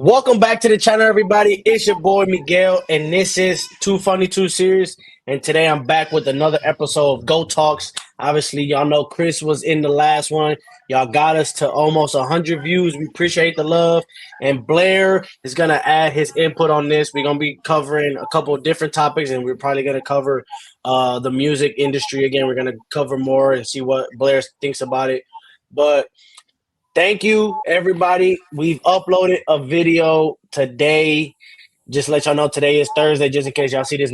Welcome back to the channel, everybody. It's your boy Miguel, and this is Too Funny Too Serious. And today I'm back with another episode of Go Talks. Obviously, y'all know Chris was in the last one. Y'all got us to almost 100 views. We appreciate the love. And Blair is gonna add his input on this. We're gonna be covering a couple of different topics, and we're probably gonna cover the music industry again. We're gonna cover more and see what Blair thinks about it. But thank you, everybody. We've uploaded a video today. Just to let y'all know today is Thursday, just in case y'all see this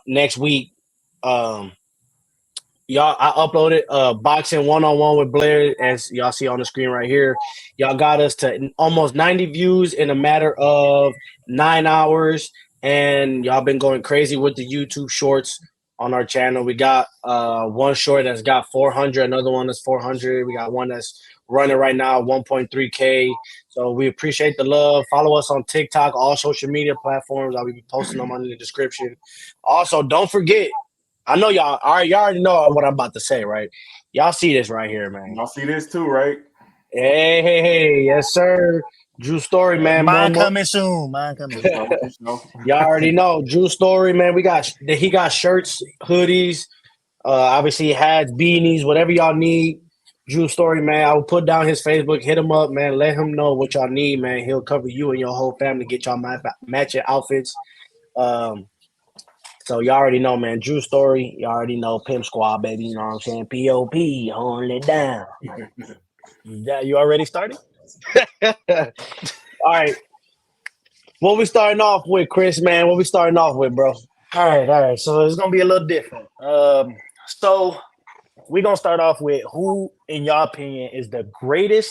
next week. Um, I uploaded a boxing one-on-one with Blair, as y'all see on the screen right here. Y'all got us to almost 90 views in a matter of 9 hours, and y'all been going crazy with the YouTube shorts on our channel. We got one short that's got 400, another one that's 400. We got one that's running right now 1.3K. So we appreciate the love. Follow us on TikTok, all social media platforms. I'll be posting them in the description. Also, don't forget, I know y'all already know what I'm about to say, right? Y'all see this right here, man. Y'all see this too, right? Hey, yes, sir. Drew Story, man. Mine coming soon. Mine coming soon. Y'all already know. Drew Story, man. He got shirts, hoodies, obviously hats, beanies, whatever y'all need. Drew Story, man. I will put down his Facebook. Hit him up, man. Let him know what y'all need, man. He'll cover you and your whole family. Get y'all matching outfits. So y'all already know, man. Drew Story. Y'all already know. Pimp Squad, baby. You know what I'm saying? P.O.P. Holding it down. Yeah, you already started? All right. What we starting off with, Chris, man? What we starting off with, bro? All right. So it's gonna be a little different. So we're gonna start off with who, in your opinion, is the greatest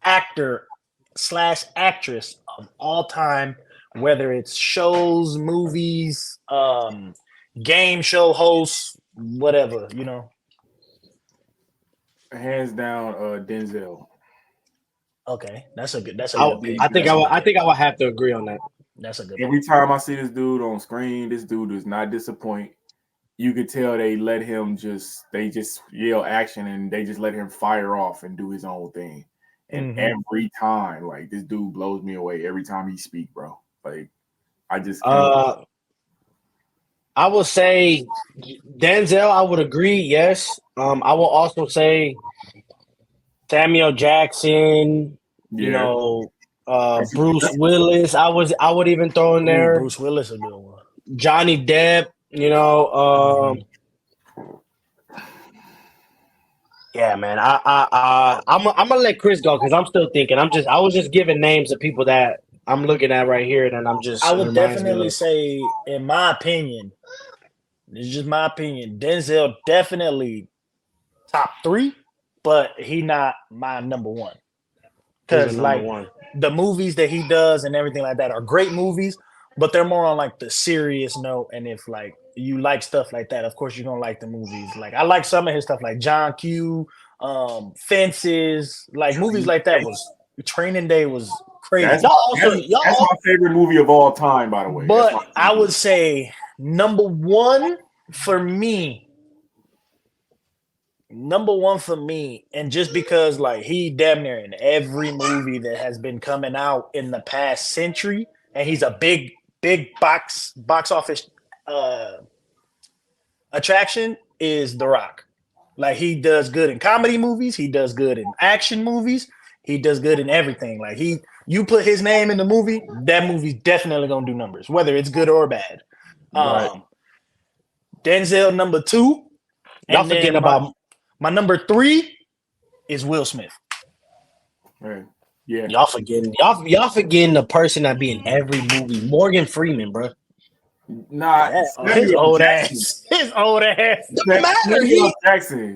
actor / actress of all time, whether it's shows, movies, game show hosts, whatever, you know. Hands down, Denzel. Okay, that's a good. I think I would have to agree on that. That's a good. Every time I see this dude on screen, this dude does not disappoint. You could tell they just yell action and they just let him fire off and do his own thing. And every time, like, this dude blows me away every time he speak, bro. Like, I just can't. I will say Denzel, I would agree, yes. I will also say Samuel Jackson, you know, Bruce Willis. I would even throw in there. Bruce Willis is a good one. Johnny Depp, you know. Yeah, man. I'm gonna let Chris go because I'm still thinking. I was just giving names of people that I'm looking at right here, and I'm just. I would definitely say, in my opinion, this is just my opinion. Denzel definitely top 3, but he not my number 1. Because like the movies that he does and everything like that are great movies, but they're more on like the serious note. And if like you like stuff like that, of course you're gonna like the movies. Like I like some of his stuff, like John Q, Fences, like movies like that. Was Training Day was crazy. That's my favorite movie of all time, by the way. But I would say number one for me, and just because like he damn near in every movie that has been coming out in the past century, and he's a big box office attraction, is The Rock. Like he does good in comedy movies, he does good in action movies, he does good in everything. Like you put his name in the movie, that movie's definitely gonna do numbers, whether it's good or bad. Right. Denzel number 2. Y'all forgetting about my number 3 is Will Smith. Right. Yeah. Y'all forgetting the person that be in every movie, Morgan Freeman, bro. Nah, his old ass. His old ass. Doesn't matter.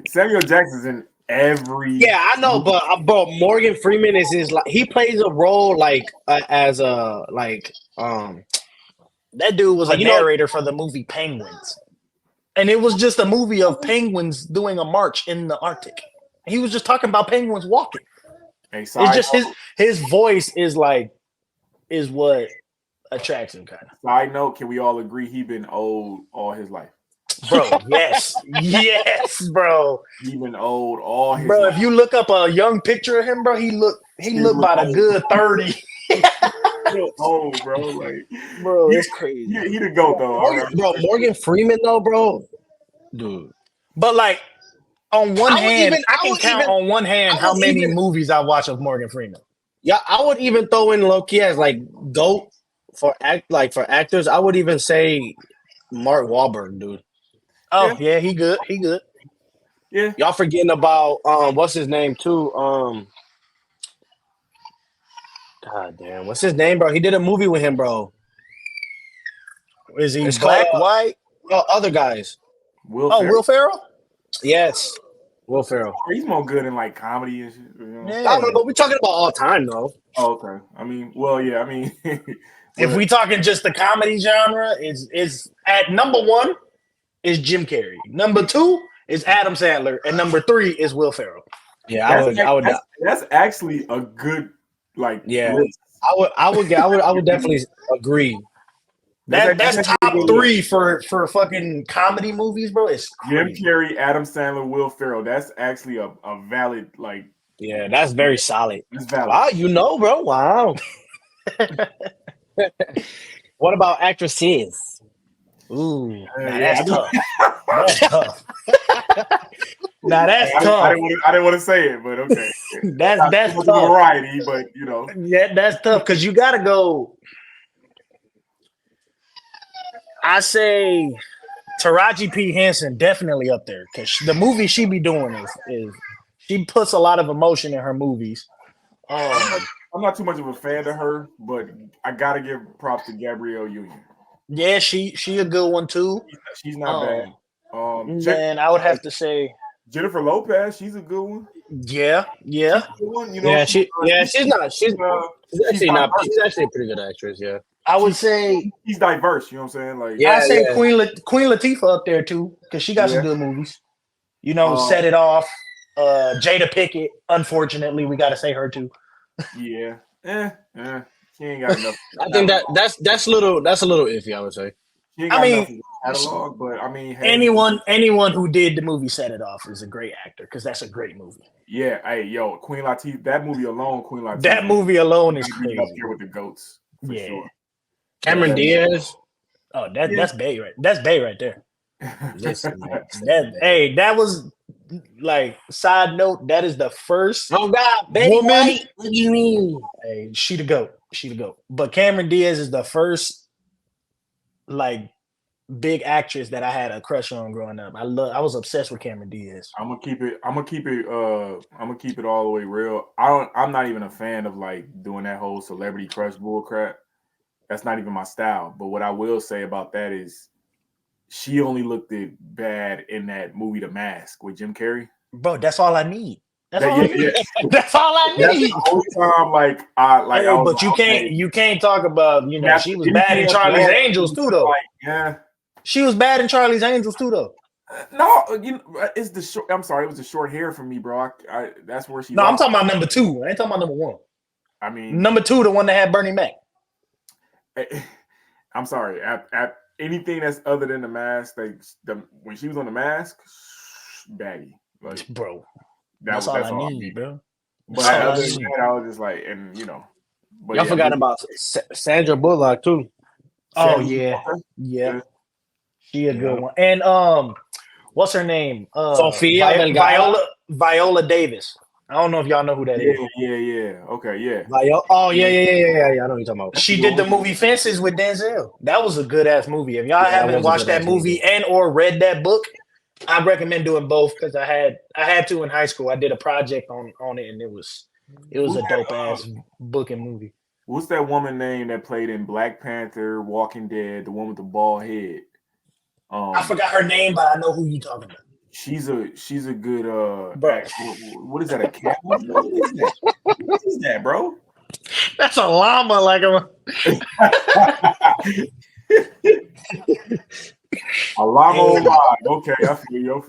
Samuel Jackson's in every. Yeah, I know, but Morgan Freeman is like he plays a role like as a like that dude was a narrator for the movie Penguins. And it was just a movie of penguins doing a march in the Arctic. He was just talking about penguins walking. It's just his voice is what attracts him, kind of. Side note, can we all agree he been old all his life? Bro, yes. Yes, bro. He been old all his life. Bro, if you look up a young picture of him, bro, he looked by a good 30. Oh, bro, like, Bro, it's crazy. he the GOAT though. All right. Bro, Morgan Freeman though, bro. Dude. But like on one hand, I can count on one hand how many movies I watch of Morgan Freeman. Yeah, I would even throw in low-key as like GOAT for actors. I would even say Mark Wahlberg, dude. Oh yeah, he good. He good. Yeah. Y'all forgetting about what's his name too? God damn, what's his name, bro? He did a movie with him, bro. Is he It's black, called, white? Other guys. Will Ferrell? Will Ferrell? Yes, Will Ferrell. He's more good in like comedy and shit. You know? Yeah. I don't know, but we're talking about all time though. Oh, okay. I mean, well, yeah. I mean, If we talking just the comedy genre, is at number 1 is Jim Carrey. Number 2 is Adam Sandler, and number 3 is Will Ferrell. Yeah, I would. That's actually a good list. I would definitely agree. That's top 3 for fucking comedy movies, bro. It's crazy. Jim Carrey, Adam Sandler, Will Ferrell. That's actually a valid like. Yeah, that's very solid. That's valid. Wow, you know, bro. Wow. What about actresses? Ooh, that's tough. That's tough. Now that's tough. I didn't want to say it, but okay. that's tough. Variety, but you know. Yeah, that's tough because you got to go. I say Taraji P. Henson definitely up there because the movie she be doing is she puts a lot of emotion in her movies. I'm not too much of a fan of her, but I gotta give props to Gabrielle Union. Yeah, she a good one too. She's not bad. Man, I would have to say Jennifer Lopez. She's a good one. Yeah. She's a good one, you know, she's actually a pretty good actress. Yeah, I would say she's diverse. You know what I'm saying? Like, I say Queen Latifah up there too because she got some good movies. You know, Set It Off. Jada Pinkett. Unfortunately, we got to say her too. Yeah. She ain't got enough. I think that's a little iffy. I would say. She ain't got enough catalog, but I mean, hey, anyone who did the movie Set It Off is a great actor because that's a great movie. Yeah, hey, yo, Queen Latifah. That movie alone is crazy. Up here with the GOATs, for sure. Cameron Diaz. Oh, that's Bay right. That's Bay right there. Listen, man. That was like side note. That is the first. Oh God, Betty woman. White. What do you mean? Hey, she the GOAT. But Cameron Diaz is the first like big actress that I had a crush on growing up. I was obsessed with Cameron Diaz. I'm gonna keep it all the way real. I'm not even a fan of like doing that whole celebrity crush bull crap. That's not even my style. But what I will say about that is she only looked bad in that movie The Mask with Jim Carrey. Bro, that's all I need. That's all I need. That's all I need. The whole time, but you can't talk about, you know, she was bad in Charlie's Angels too, though. She was bad in Charlie's Angels too, though. No, you know, it's the short. I'm sorry, it was the short hair for me, bro. That's where she. No, I'm talking about number 2. I ain't talking about number 1. I mean, number 2, the one that had Bernie Mac. I'm sorry. At anything that's other than The Mask, when she was on The Mask, baggy, like, bro. That's all I need, bro. But other than that, I was just like, and you know, but y'all forgot about Sandra Bullock too. Oh yeah. She a good one. And what's her name? Sophia Viola Davis. I don't know if y'all know who that is. Yeah. Okay, yeah. I know what you're talking about. She did the movie Fences with Denzel. That was a good ass movie. If y'all haven't watched that movie and or read that book, I recommend doing both because I had to in high school. I did a project on it, and it was a dope ass book and movie. What's that woman name that played in Black Panther, Walking Dead, the one with the bald head? I forgot her name, but I know who you talking about. She's a good what is that? A cat? What is that, bro? That's a llama, like a llama. Okay, I feel you. All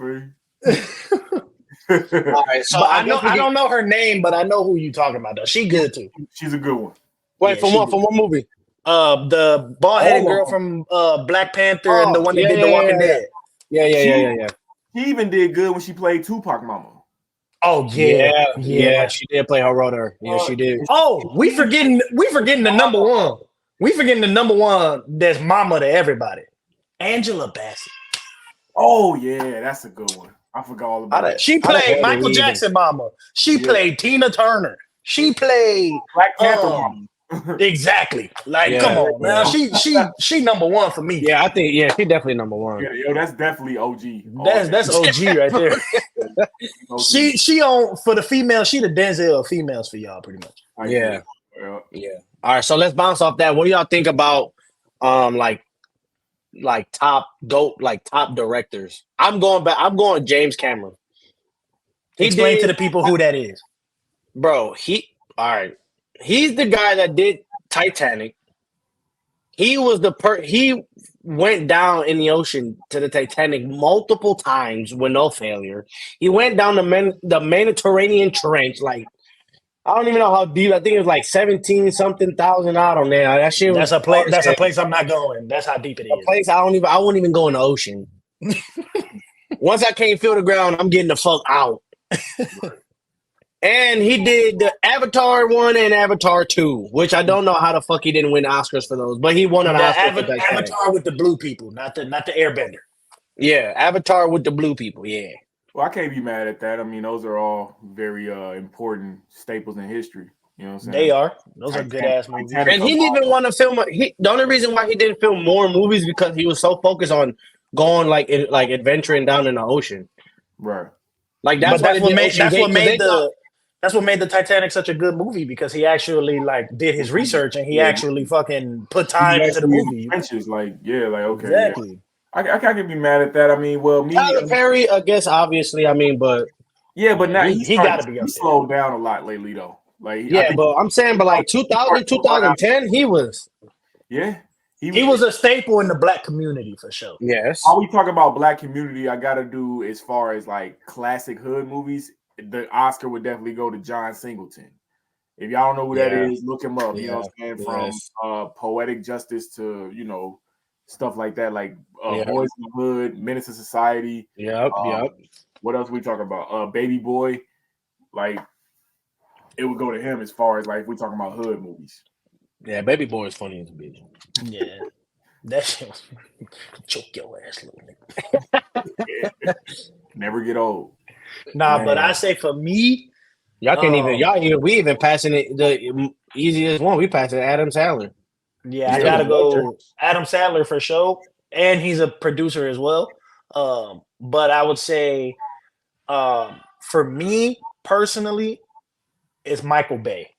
right, so but I don't know her name, but I know who you talking about though. She good too. She's a good one. Wait, from what movie? The bald-headed girl from Black Panther and the one that did The Walking Dead. Yeah. She even did good when she played Tupac Mama. Oh Yeah, she did play her role there. Yeah, she did. Oh, we forgetting the number one. We forgetting the number one that's mama to everybody. Angela Bassett. Oh yeah, that's a good one. I forgot all about it. She How the played hell did Michael we even- Jackson mama. She Yeah. played Tina Turner. She played Black Panther mom. exactly. Like, Yeah, come on, man. yeah. She number one for me. Yeah, I think she definitely number one. Yeah, yo, that's definitely OG. That's OG right there. OG. she on for the female. She the Denzel of females for y'all, pretty much. Yeah. Yeah. Yeah. All right, so let's bounce off that. What do y'all think about like top directors? I'm going James Cameron. Explain to the people who that is. Bro, all right. He's the guy that did Titanic. He was he went down in the ocean to the Titanic multiple times with no failure. He went down the Mediterranean Trench, like I don't even know how deep. I think it was like 17 something thousand out on there. That shit was That's a place I'm not going. That's how deep it a is. place I won't even go in the ocean. Once I can't feel the ground, I'm getting the fuck out. And he did the Avatar 1 and Avatar 2, which I don't know how the fuck he didn't win Oscars for those, but he won an Oscar for Titanic. Avatar with the blue people, not the Airbender. Yeah, Avatar with the blue people, yeah. Well, I can't be mad at that. I mean, those are all very important staples in history. You know what I'm saying? They are. Those are good ass movies. And he didn't even want to film. The only reason why he didn't film more movies because he was so focused on going like adventuring down in the ocean. Right. Like that's what made the Titanic such a good movie because he actually like did his research and he actually fucking put time into the movie. Trenches, like okay, exactly. Yeah. I can't be mad at that. I mean, well, Tyler Perry, I guess, obviously. I mean, but but now he got to be up there. slowed down a lot lately, though. Like, but I'm saying, but like 2000, 2010, he was. Yeah, he was a staple in the black community for sure. Yes. While we talk about black community, I gotta do as far as like classic hood movies. The Oscar would definitely go to John Singleton. If y'all don't know who that is, look him up. You know what I'm saying? From Poetic Justice to stuff like that, like Boys in the Hood, Menace to Society. Yep. What else we talking about? Baby Boy. Like it would go to him as far as like if we talking about hood movies. Yeah, Baby Boy is funny as a bitch. Yeah. That shit was choke your ass, little nigga. Never get old. Nah, but I say for me, we even passing it the easiest one. We passing Adam Sandler. Yeah, I gotta go Adam Sandler for sure, and he's a producer as well. But I would say, for me personally, it's Michael Bay.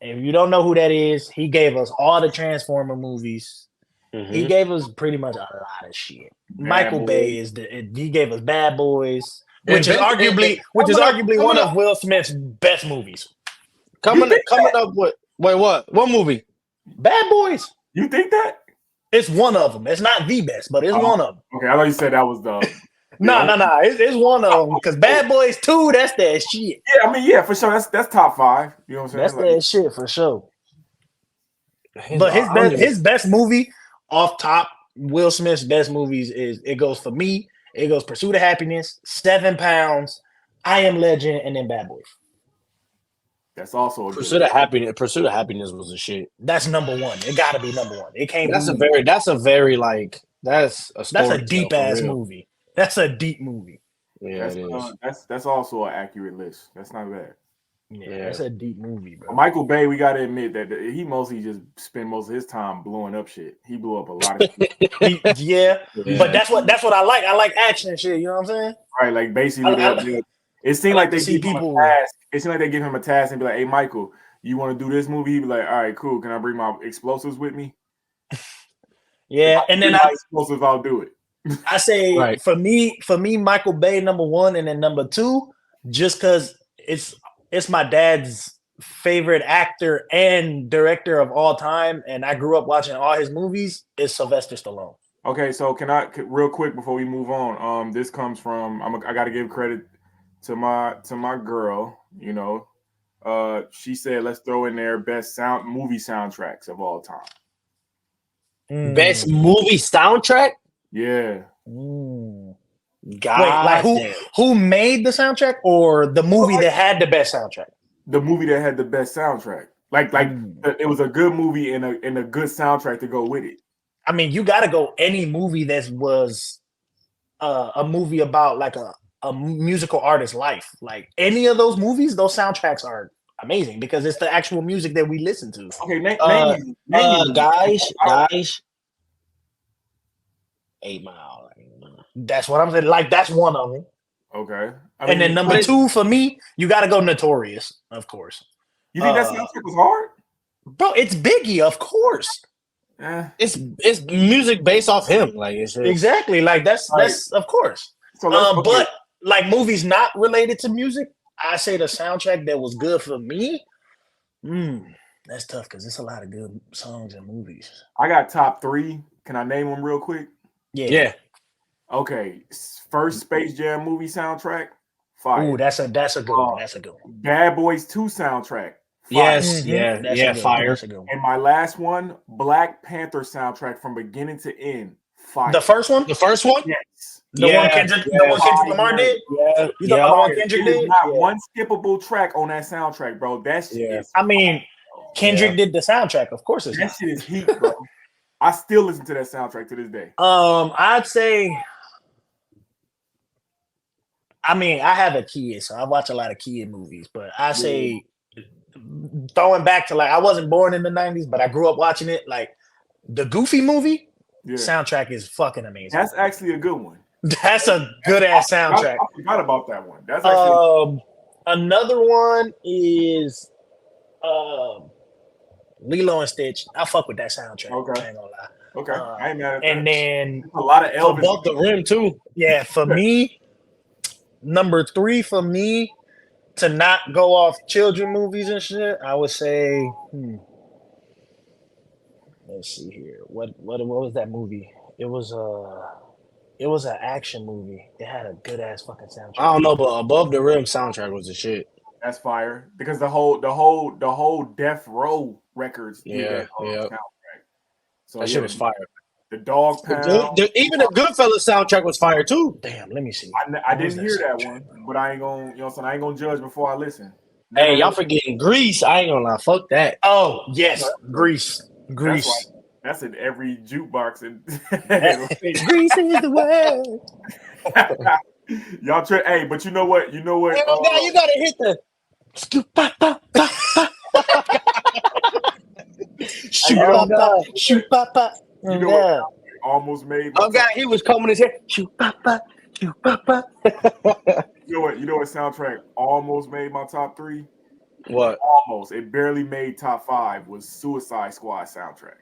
And if you don't know who that is, he gave us all the Transformer movies. Mm-hmm. He gave us pretty much a lot of shit. Michael Bay he gave us Bad Boys. Which is arguably one of Will Smith's best movies. Coming up with what movie? Bad Boys. You think that? It's one of them. It's not the best, but it's one of them. Okay, I thought you said that was the. No. It's one of them because Bad Boys 2. That's that shit. Yeah, I mean, for sure. That's top 5. You know what I'm saying? That's that shit for sure. But his best movie off top, Will Smith's best movies it goes for me. It goes Pursuit of Happiness, 7 Pounds, I Am Legend, and then Bad Boys. That's also Pursuit of Happiness. Pursuit of Happiness was a shit. That's number one. It got to be number one. It can't. That's a very like that's a deep ass movie. That's a deep movie. Yeah, it is. That's also an accurate list. That's not bad. Yeah, that's a deep movie, bro. Michael Bay, we gotta admit that he mostly just spent most of his time blowing up shit. He blew up a lot of shit. yeah, but that's what I like. I like action shit. You know what I'm saying? Right, like basically, it seemed like they give him a task. It seemed like they give him a task and be like, "Hey, Michael, you want to do this movie?" He'd be like, "All right, cool. Can I bring my explosives with me?" Yeah, and then explosives, I'll do it. I say for me, Michael Bay number 1, and then number 2, just because it's my dad's favorite actor and director of all time, and I grew up watching all his movies, is Sylvester Stallone. Okay, so can I real quick before we move on? This comes from I got to give credit to my girl. You know, she said let's throw in there best movie soundtracks of all time. Best movie soundtrack? Yeah. Wait, like God damn. who made the soundtrack or the movie that had the best soundtrack? The movie that had the best soundtrack. Like it was a good movie and a good soundtrack to go with it. I mean, you got to go any movie that was a movie about like a musical artist's life. Like any of those movies, those soundtracks are amazing because it's the actual music that we listen to. Okay, Guys. 8 Mile. That's what I'm saying. Like that's one of them. Okay. And then number 2 for me, you got to go Notorious, of course. You think that soundtrack was hard? Bro, it's Biggie, of course. It's music based off him. Like it's Exactly. Like that's of course. So But like movies not related to music, I say the soundtrack that was good for me. That's tough because there's a lot of good songs and movies. I got top 3. Can I name them real quick? Yeah. Okay. First Space Jam movie soundtrack. Fire. Ooh, that's a good one. That's a good one. Bad Boys 2 soundtrack. Fire. Yes, Fire. That's a good one. And my last one, Black Panther soundtrack from beginning to end. Fire. The first one? Yes. The one Kendrick Lamar did? Yeah. You talking about the one Kendrick There's did? not one skippable track on that soundtrack, bro. That shit is I mean, Kendrick did the soundtrack. Of course it's that shit is heat, bro. I still listen to that soundtrack to this day. I'd say I mean, I have a kid, so I watch a lot of kid movies, but I say throwing back to like I wasn't born in the 90s, but I grew up watching it. Like the Goofy movie soundtrack is fucking amazing. That's actually a good one. That's a good ass soundtrack. I forgot about that one. That's actually another one is Lilo and Stitch. I fuck with that soundtrack. Okay. I ain't gonna lie. Okay. I ain't mad at that. And then a lot of Elvis Above the Rim too. Yeah, for me, number 3 for me to not go off children movies and shit, I would say. Let's see here. What was that movie? It was an action movie. It had a good ass fucking soundtrack. I don't know, but Above the Rim soundtrack was the shit. That's fire because the whole Death Row records did that soundtrack. So that shit was fire. The Dog Pound. Even the Goodfellas soundtrack was fire too. Damn, let me see. I didn't hear that one, but I ain't gonna, I ain't gonna judge before I listen. Hey, y'all forgetting Grease? I ain't gonna lie. Fuck that. Oh yes, Grease. That's in every jukebox. Grease is the way. Y'all hey, but you know what? Hey, now you gotta hit the. Shoot, papa. You know what? Almost made. Oh God, he was combing his hair. Shoot, papa. You know what? Soundtrack almost made my top 3. What? Almost. It barely made top 5. Was Suicide Squad soundtrack.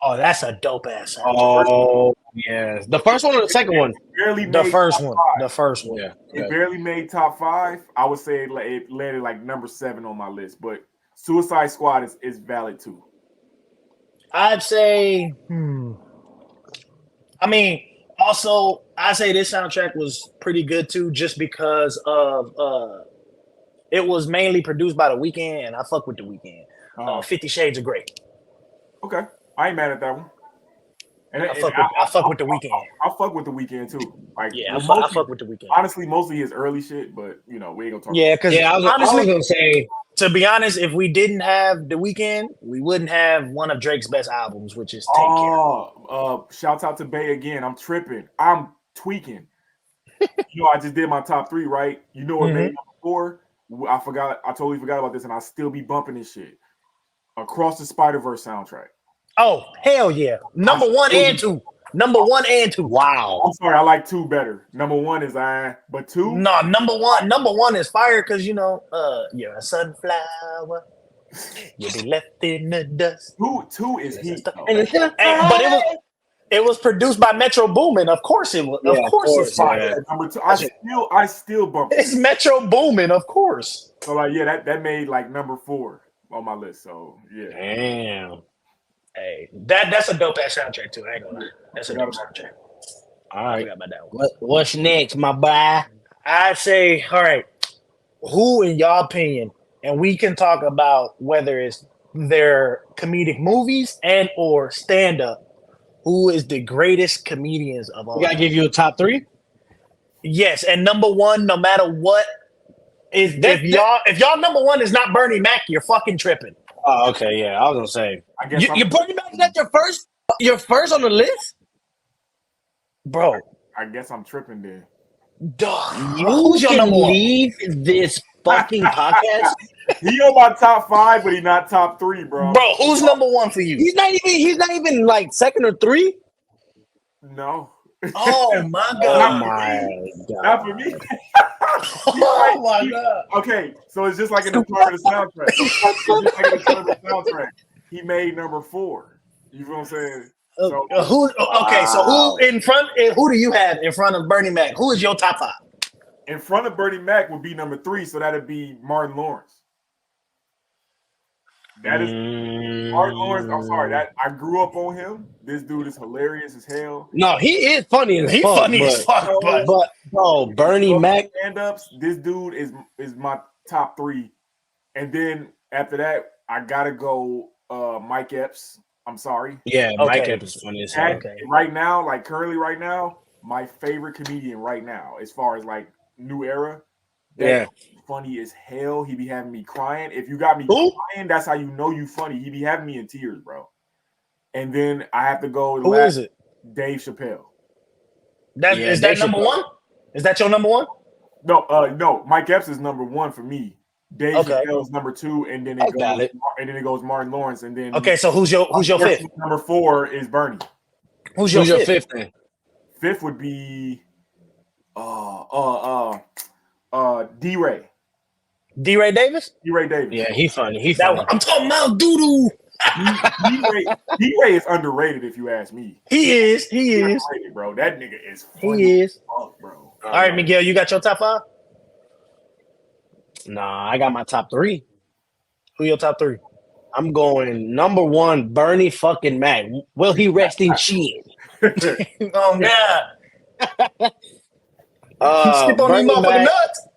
Oh, that's a dope ass soundtrack. Oh yes, the first one or the second one? The first one. The first one. Yeah. It barely made top 5. I would say it landed like number 7 on my list, but Suicide Squad is valid too. I'd say, I mean, also, I say this soundtrack was pretty good too, just because of it was mainly produced by The Weeknd, and I fuck with The Weeknd. 50 Shades of Grey. Okay, I ain't mad at that one. And I fuck with The Weeknd. I fuck with The Weeknd too. Like, I fuck with The Weeknd. Honestly, mostly his early shit, but we ain't gonna talk. Yeah, because I was gonna say. To be honest, if we didn't have The Weeknd, we wouldn't have one of Drake's best albums, which is Take Care. Shouts out to Bay again. I'm tripping. I'm tweaking. I just did my top 3, right? You know what made number 4? I totally forgot about this, and I still be bumping this shit. Across the Spider-Verse soundtrack. Oh, hell yeah. Number 1 and 2. Number 1 and 2. Wow. I'm sorry, I like 2 better. Number 1 is but 2? No, number one is fire because you're a sunflower. You'll be left in the dust. 2 is heat. But it was produced by Metro Boomin. Of course it was. Of course it's fire. Yeah. Number 2, I still bump it. It's Metro Boomin, of course. So that made like number 4 on my list. So yeah. Damn. Hey, that's a dope ass soundtrack too. I ain't gonna lie. That's a dope soundtrack. All right. I forgot about that one. What's next, my boy? I'd say, all right, who in y'all opinion, and we can talk about whether it's their comedic movies and or stand-up, who is the greatest comedians of all We gotta give you a top 3? Yes, and number one, no matter what, is if y'all number one is not Bernie Mac, you're fucking tripping. Oh, okay, yeah. I was gonna say I guess your Bernie Mac is that your first? Your first on the list, Bro. I guess I'm tripping then. Who's your number one? Leave this fucking podcast. He on my top 5, but he not top 3, bro. Bro, who's number one for you? He's not even like second or 3. No. Oh my Oh god. my god. Not for me. Oh my god. Okay, so it's just like in the part of the soundtrack. It's just like in the part of the soundtrack. He made number 4. You feel what I'm saying? So, So who in front? Who do you have in front of Bernie Mac? Who is your top 5? in front of Bernie Mac would be number 3, so that'd be Martin Lawrence. That is Martin Lawrence. I'm sorry, that I grew up on him. This dude is hilarious as hell. No, he is funny as He's fuck. funny as fuck, but bro, Bernie Mac. Stand-ups. This dude is my top 3, and then after that, I gotta go Mike Epps. I'm sorry. Yeah, Okay. Mike Epps is funny as hell. Okay. Right now, like currently right now, my favorite comedian right now, as far as like new era, Yeah. funny as hell. He be having me crying. If you got me Who? crying, that's how you know you funny. He be having me in tears, bro. And then I have to go. Who is it? Dave Chappelle. Is that number one? Is that your number one? No. Mike Epps is number 1 for me. Dave Chappelle is number 2, and then it goes Martin Lawrence, and then So who's your fifth? Number 4 is Bernie. Who's your fifth then? 5th would be D-Ray. D-Ray Davis? D-Ray Davis. Yeah, he's funny. I'm talking about doo-doo. D-Ray is underrated if you ask me. He is. Underrated, bro. That nigga is funny. He is. Fuck, bro. All right, Miguel, you got your top 5? Nah, I got my top 3. Who your top 3? I'm going number 1, Bernie fucking Mac. Will he rest in shit? Oh God. Skip on these motherfucking nuts.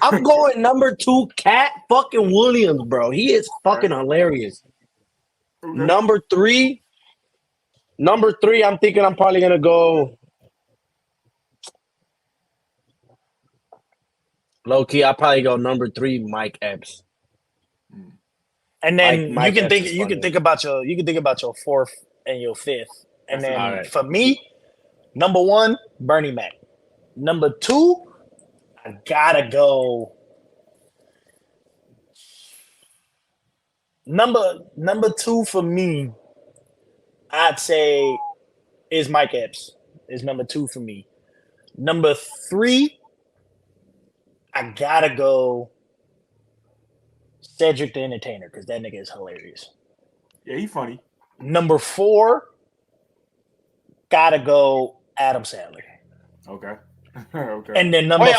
I'm going number 2, Cat fucking Williams, bro. He is fucking hilarious. Okay. Number 3, I'm thinking I'm probably gonna go low key. I'll probably go number 3, Mike Epps. And then Mike you can Epps think about your 4th and your 5th. And then right. for me, number 1, Bernie Mac. Number 2, I gotta go. Number 2 for me, I'd say is Mike Epps. Is number 2 for me. Number 3, I gotta go Cedric the Entertainer because that nigga is hilarious. Yeah, he funny. Number 4, gotta go Adam Sandler. Okay. Okay. And then number 5.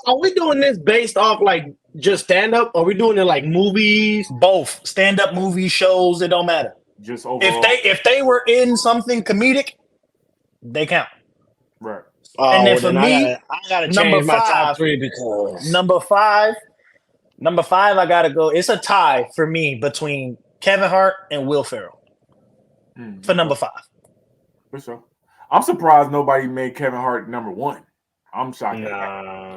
Are we doing this based off like just stand up? Or are we doing it like movies? Both stand up movie shows. It don't matter. Just overall. If they were in something comedic, they count. Right. And then for me, I gotta number change my 5, top 3 because number 5, I gotta go. It's a tie for me between Kevin Hart and Will Ferrell for number 5. For sure. I'm surprised nobody made Kevin Hart number 1. I'm shocked.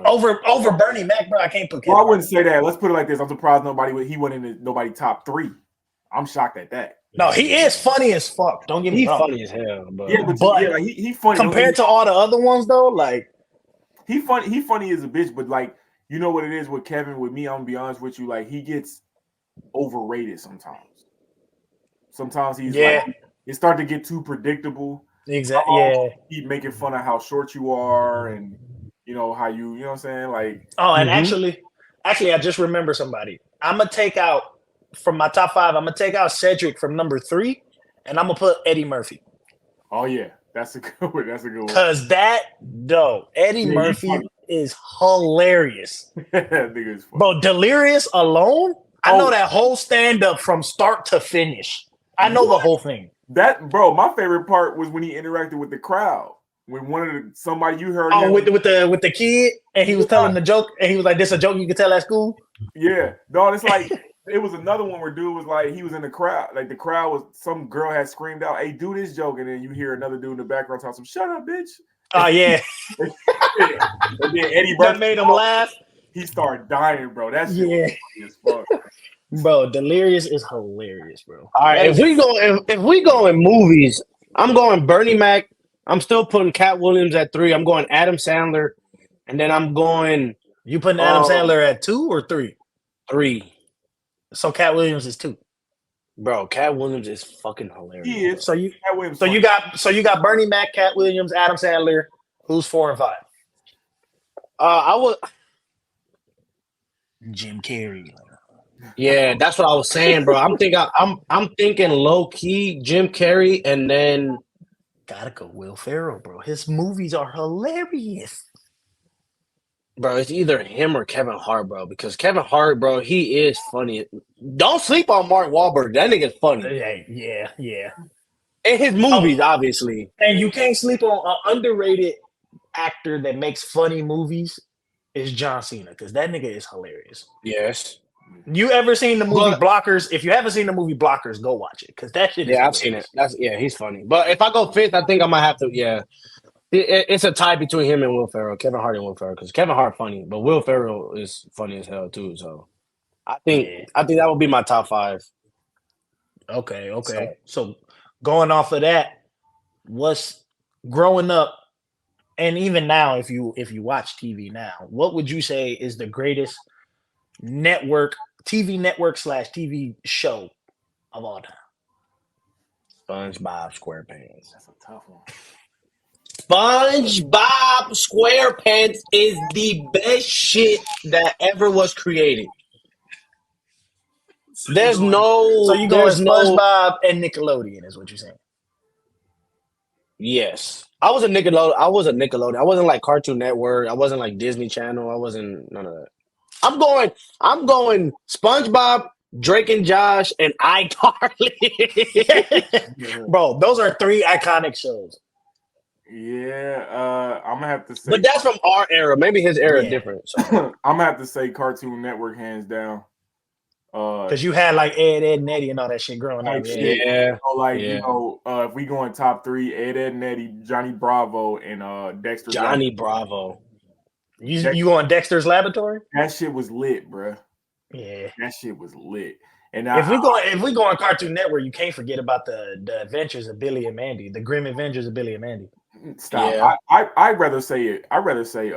Over Bernie Mac, bro. I can't put Kevin Well, I wouldn't Hart. say that. Let's put it like this. I'm surprised he went into nobody top 3. I'm shocked at that. No, he is funny as fuck. Don't get me he's wrong. funny as hell. But Like, he funny. Compared to all the other ones, though, like He funny as a bitch, but like, you know what it is with Kevin, with me, I'm gonna be honest with you, like he gets overrated sometimes. Sometimes he's like, it start to get too predictable. exactly. Yeah. Keep making fun of how short you are and you know how you know what I'm saying? Like, Oh, and actually, I just remember somebody. I'm gonna take out from my top 5. I'm gonna take out Cedric from number 3, and I'm gonna put Eddie Murphy. oh yeah, that's a good one. That's a good one. Cause Eddie Murphy is hilarious. That nigga is funny. Bro, Delirious alone, I know that whole stand-up from start to finish. I know the whole thing. That bro, my favorite part was when he interacted with the crowd. When somebody you heard with the kid, and he was telling the joke, and he was like, "This a joke you can tell at school." Yeah, dog. It's like it was another one where dude was like, he was in the crowd, like the crowd was some girl had screamed out, "Hey, do this joke," and then you hear another dude in the background talking some, "Shut up, bitch." Oh yeah, And then Eddie that Murphy made him laugh. He started dying, bro. That shit Yeah. was funny as fuck. Bro, Delirious is hilarious, bro. All right, That if is we go in movies, I'm going Bernie Mac. I'm still putting Cat Williams at 3. I'm going Adam Sandler, and then I'm going you putting Adam Sandler at 2 or 3? 3. So Cat Williams is 2. Bro, Cat Williams is fucking hilarious. He is. So you Cat Williams so you got Bernie Mac, Cat Williams, Adam Sandler. Who's 4 and 5? I was Jim Carrey. yeah, that's what I was saying, bro. I'm thinking low key Jim Carrey, and then Gotta go Will Ferrell, bro. His movies are hilarious. bro, it's either him or Kevin Hart, bro. Because Kevin Hart, bro, he is funny. Don't sleep on Mark Wahlberg. That nigga's funny. Yeah. And his movies, obviously. And you can't sleep on an underrated actor that makes funny movies is John Cena, because that nigga is hilarious. Yes. You ever seen the movie But- Blockers? If you haven't seen the movie Blockers, go watch it, because that shit is Yeah, I've seen it. He's funny. But if I go 5th, I think I might have to. Yeah, it's a tie between him and Will Ferrell, Kevin Hart and Will Ferrell, because Kevin Hart funny, but Will Ferrell is funny as hell too. So I think that would be my top 5. Okay. So going off of that, what's growing up, and even now, if you watch TV now, what would you say is the greatest TV network / TV show of all time? SpongeBob SquarePants. That's a tough one. SpongeBob SquarePants is the best shit that ever was created. There's no. So you going there's no. SpongeBob and Nickelodeon is what you're saying? Yes, I was a Nickelodeon. I wasn't like Cartoon Network. I wasn't like Disney Channel. I wasn't none of that. I'm going SpongeBob, Drake and Josh, and iCarly. Bro, those are 3 iconic shows. Yeah, I'm gonna have to say. But that's from our era. Maybe his era is Yeah. different. So. I'm gonna have to say Cartoon Network hands down. Because you had like Ed, and Eddie and all that shit growing up. Yeah. If we go in top 3, Ed, and Eddie, Johnny Bravo, and Dexter. Johnny Bravo. You on Dexter's Laboratory? That shit was lit, bro. Yeah. That shit was lit. And If we go on Cartoon Network, you can't forget about the adventures of Billy and Mandy, the grim adventures of Billy and Mandy. Stop. Yeah. I'd rather say it. I'd rather say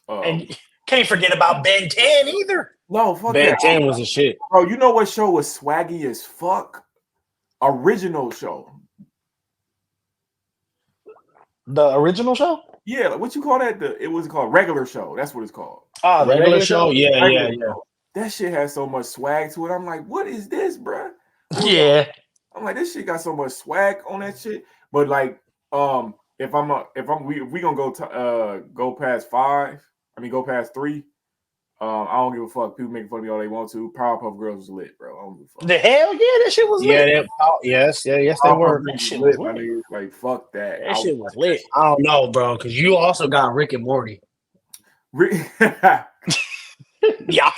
And you can't forget about Ben 10 either. no, fuck Ben that. 10 was a shit. Bro, you know what show was swaggy as fuck? Original show. The original show? Yeah, like, what you call that? It was called regular show. That's what it's called. Oh, the Regular show? Yeah. Regular show. That shit has so much swag to it. I'm like, what is this, bro? Yeah. I'm like, this shit got so much swag on that shit. But like, if we gonna go past 5, go past 3. I don't give a fuck. People making fun of me all they want to. Powerpuff Girls was lit, bro. I don't give a fuck. The hell yeah, that shit was lit. Yes, they were. That shit lit, was my lit. nigga. Like, fuck that. That shit was lit. I don't know, bro, because you also got Rick and Morty. Yeah.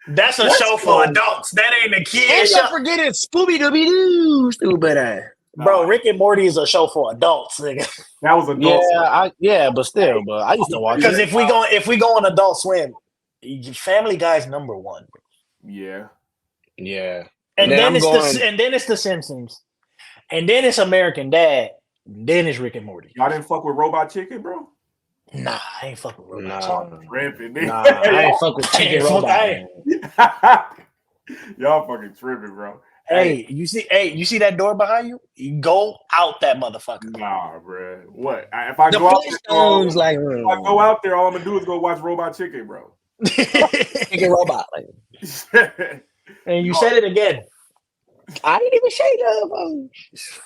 That's a show for adults. That ain't a And kid show. don't forget it, Scooby Dooby Doo, stupid ass. Bro, Rick and Morty is a show for adults, nigga. That was adult. But I used to watch Because it. if we go on Adult Swim, Family Guy's number 1. Yeah. Yeah. And then then I'm it's going- it's The Simpsons. And then it's American Dad. Then it's Rick and Morty. Y'all didn't fuck with Robot Chicken, bro? Nah, I ain't fucking with Nah. Robot. Tripping, Nah, I ain't fuck with Chicken Fuck, Robot. hey. Y'all fucking tripping, bro. Hey, you see that door behind you? You go out that motherfucker. Nah, bro. What? If I The go out there, Flintstones, like, if I go out there, all I'm gonna do is go watch Robot Chicken, bro. Chicken Robot. Like, And you said it again. I didn't even say that.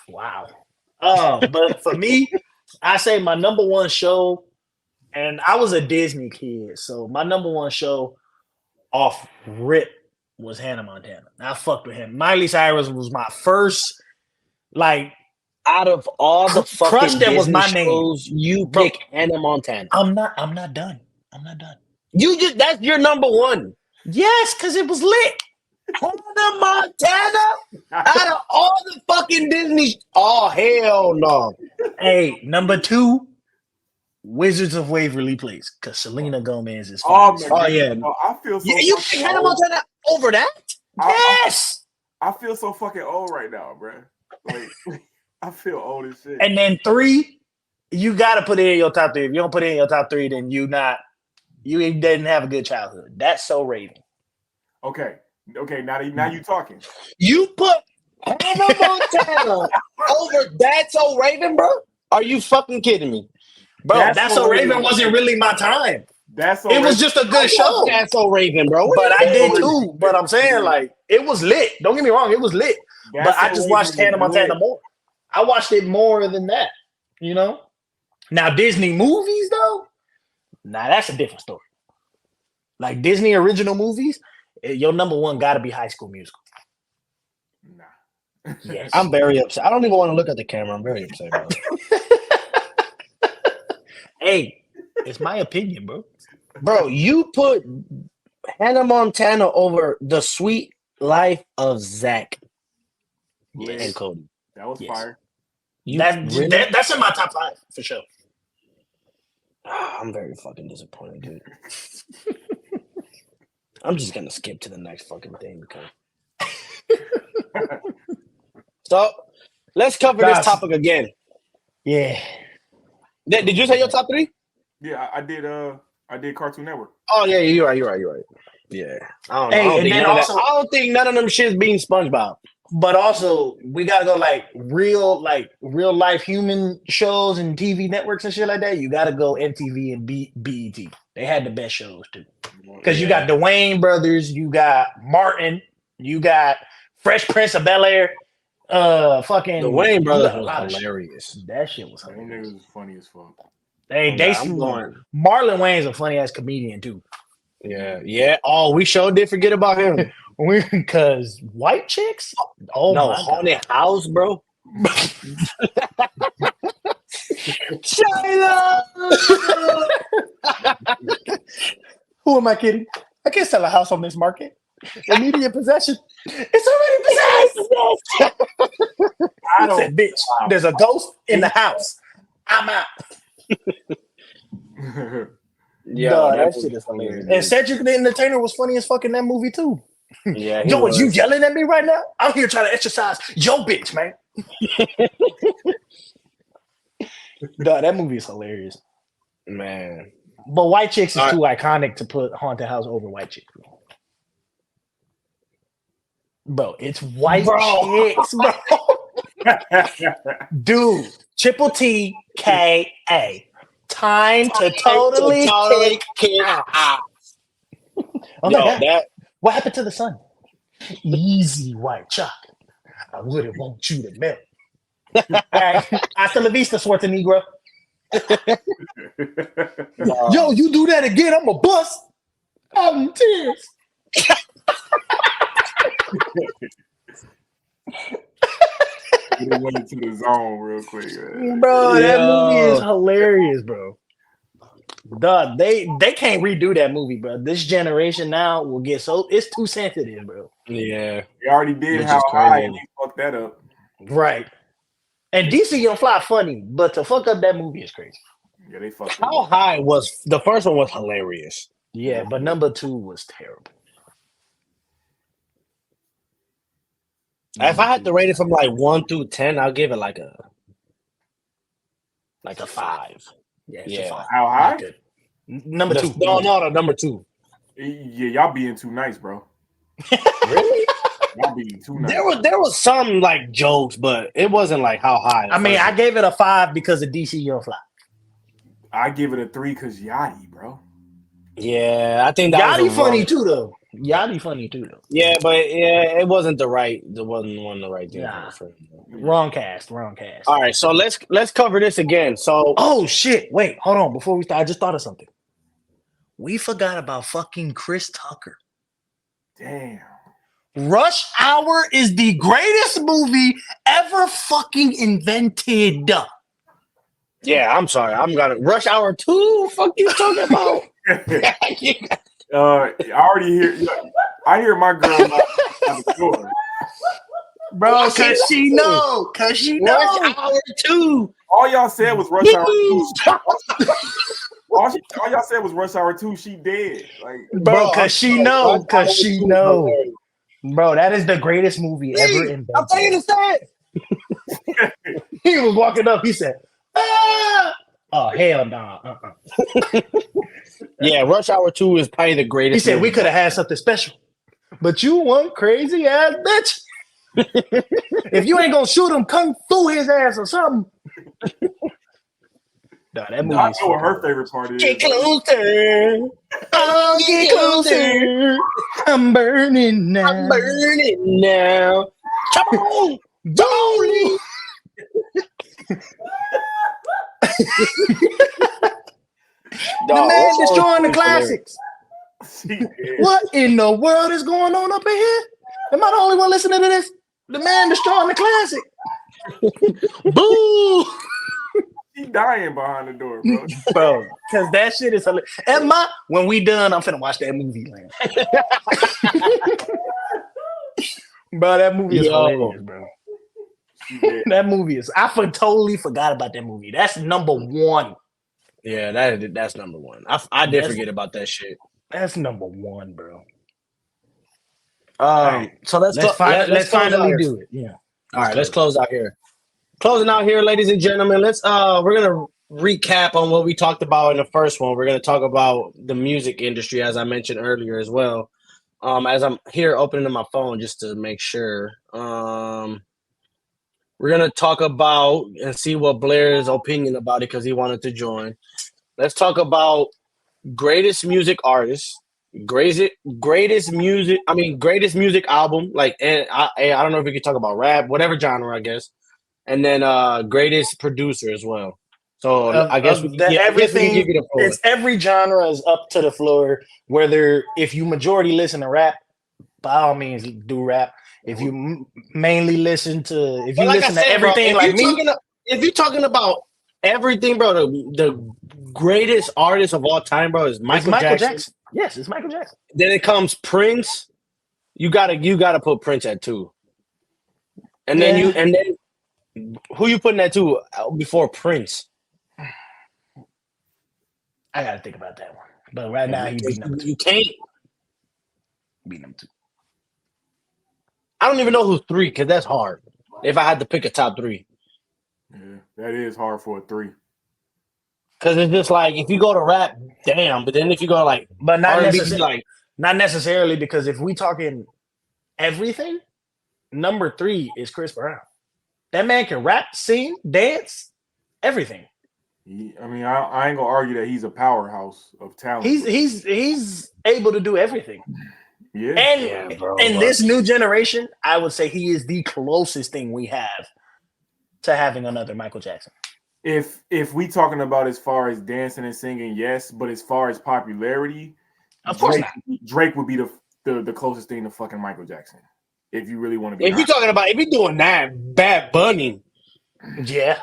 Wow. But for me, I say my number 1 show, and I was a Disney kid, so my number 1 show off rip was Hannah Montana. I fucked with him. Miley Cyrus was my first, like, Out of all the fucking Crush that was Disney my name. shows, you Bro. pick Hannah Montana. I'm not done. That's your number 1. Yes, because it was lit. Hannah Montana? Out of all the fucking Disney, oh hell no! Hey, number 2, Wizards of Waverly Place, because Selena Gomez is Oh, fine. my yeah. God. I feel so You fucking pick Hannah old. Montana over that? Yes. I feel so fucking old right now, bro. Like, I feel old as shit. And then 3, you got to put it in your top 3. If you don't put it in your top 3, then you didn't have a good childhood. That's So Raven. Okay. Now you talking. You put Hannah Montana over That's So Raven, bro? Are you fucking kidding me? Bro, That's So Raven wasn't really my time. It was just a good show. That's So Raven, bro. But I did too. But I'm saying, like, it was lit. Don't get me wrong, it was lit. But I just watched Hannah Montana more. I watched it more than that, you know? Now, Disney movies, though, that's a different story. Like, Disney original movies, your number one got to be High School Musical. Nah. Yes. I'm very upset. I don't even want to look at the camera. I'm very upset, bro. Hey, it's my opinion, bro. Bro, you put Hannah Montana over The Sweet Life of Zach and Cody. That was fire. That's in my top 5 for sure. I'm very fucking disappointed, dude. I'm just gonna skip to the next fucking thing because. So let's cover this topic again. Yeah. Did you say your top 3? Yeah, I did Cartoon Network. Oh yeah, you're right. Yeah, I don't think none of them shits being SpongeBob. But also, we gotta go like real life human shows and TV networks and shit like that. You gotta go MTV and BET. They had the best shows too. Because you got the Wayne brothers, you got Martin, you got Fresh Prince of Bel-Air. Fucking the Wayne brothers was hilarious. That shit was hilarious. That nigga was funny as fuck. Marlon Wayne's a funny ass comedian too. Yeah. Oh, we sure did forget about him. Because white chicks? Oh no, my haunted God. house, bro. China! Who am I kidding? I can't sell a house on this market. Immediate possession. It's already possessed. I said, bitch, there's a ghost in the house. I'm out. That shit is hilarious. And Cedric the Entertainer was funny as fuck in that movie too. Yeah, yo, you yelling at me right now? I'm here trying to exercise your bitch, man. That movie is hilarious, man. But White Chicks is too iconic to put Haunted House over White Chicks. Bro, it's White Chicks, bro. Dude, Triple TKA. Time to totally kick out. Oh my God. What happened to the sun? Easy white chocolate. I wouldn't want you to melt. Hasta la vista, Schwarzenegger. Yo, you do that again, I'm a bust. I'm in tears. He went into the zone real quick. Bro, that movie is hilarious, bro. Dog, they can't redo that movie, bro. This generation now will get it's too sensitive, bro. Yeah. They already did How High and they fucked that up. Right. And DC Young Fly funny, but to fuck up that movie is crazy. Yeah, they fucked How High was the first one was hilarious. Yeah, but number 2 was terrible. If I had to rate it from like 1 through 10, I'll give it like a 5. Yeah. 5. How High? Number 2. No, number 2. Yeah, y'all being too nice, bro. Really? Y'all being too nice. There was some like jokes, but it wasn't like How High. I mean, I gave it a 5 because of DC Young Fly. I give it a 3 because Yachty, bro. Yeah, I think that Yachty funny too, though. Yeah, but it wasn't the right thing. Nah. Wrong cast. All right, so let's cover this again. So, oh shit! Wait, hold on. Before we start, I just thought of something. We forgot about fucking Chris Tucker. Damn. Rush Hour is the greatest movie ever fucking invented. Yeah, I'm sorry. I'm gonna Rush Hour 2. Fuck you talking about? I already hear. I hear my girl out the door. bro, cause she know. Rush Hour 2. All y'all said was Rush Hour 2. All y'all said was Rush Hour 2. She dead. Like, Bro, cause she know. Rush Hour 2 is hilarious. Bro, that is the greatest movie ever invented. I'm telling you the He was walking up. He said, "Ah!" Oh hell no! Yeah, Rush Hour 2 is probably the He greatest. said we movie. could have had something special, but you one crazy ass bitch. If you ain't gonna shoot him, kung fu his ass or something. Nah, that movie. I know what her favorite part is. Get closer. Oh, get closer. I'm burning now. I'm burning now. Come on. Don't. The man destroying the classics. What in the world is going on up in here? Am I the only one listening to this? The man destroying the classic. Boo! She dying behind the door, bro. Bro, because that shit is hilarious. When we done, I'm finna watch that movie, man. Bro, that movie is hilarious, bro. That movie is. Totally forgot about that movie. That's number one. Yeah, that's number one. I did forget about that shit. That's number one, bro. So let's finally do it. Yeah. All right, let's close out here. Closing out here, ladies and gentlemen. We're gonna recap on what we talked about in the first one. We're gonna talk about the music industry, as I mentioned earlier, as well. As I'm here opening my phone just to make sure. We're gonna talk about and see what Blair's opinion about it because he wanted to join. Let's talk about greatest music artist, greatest music album. Like, and I don't know if we could talk about rap, whatever genre, I guess. And then greatest producer as well. So I guess we can give you the floor. It's every genre is up to the floor. Whether if you majority listen to rap, by all means do rap. If you mainly listen to, if you listen to everything, bro, if you're talking about everything, bro, the greatest artist of all time, bro, is Michael Jackson. Yes, it's Michael Jackson. Then it comes Prince. You gotta put Prince at 2. And then who you putting at 2 before Prince? I gotta think about that one. But right now he beat number 2. You can't beat number 2. I don't even know who's 3 because that's hard. If I had to pick a top 3. Yeah, that is hard for a 3. Because it's just like if you go to rap, damn. But then if you go like, but not R&B, necessarily, like not necessarily because if we talking everything, number 3 is Chris Brown. That man can rap, sing, dance, everything. I mean, I ain't gonna argue that he's a powerhouse of talent. He's able to do everything. Yeah, and in this new generation, I would say he is the closest thing we have to having another Michael Jackson. If we talking about as far as dancing and singing, yes, but as far as popularity, of course Drake would be the closest thing to fucking Michael Jackson. If you really want to be, if you're talking about if you're doing that, Bad Bunny, yeah.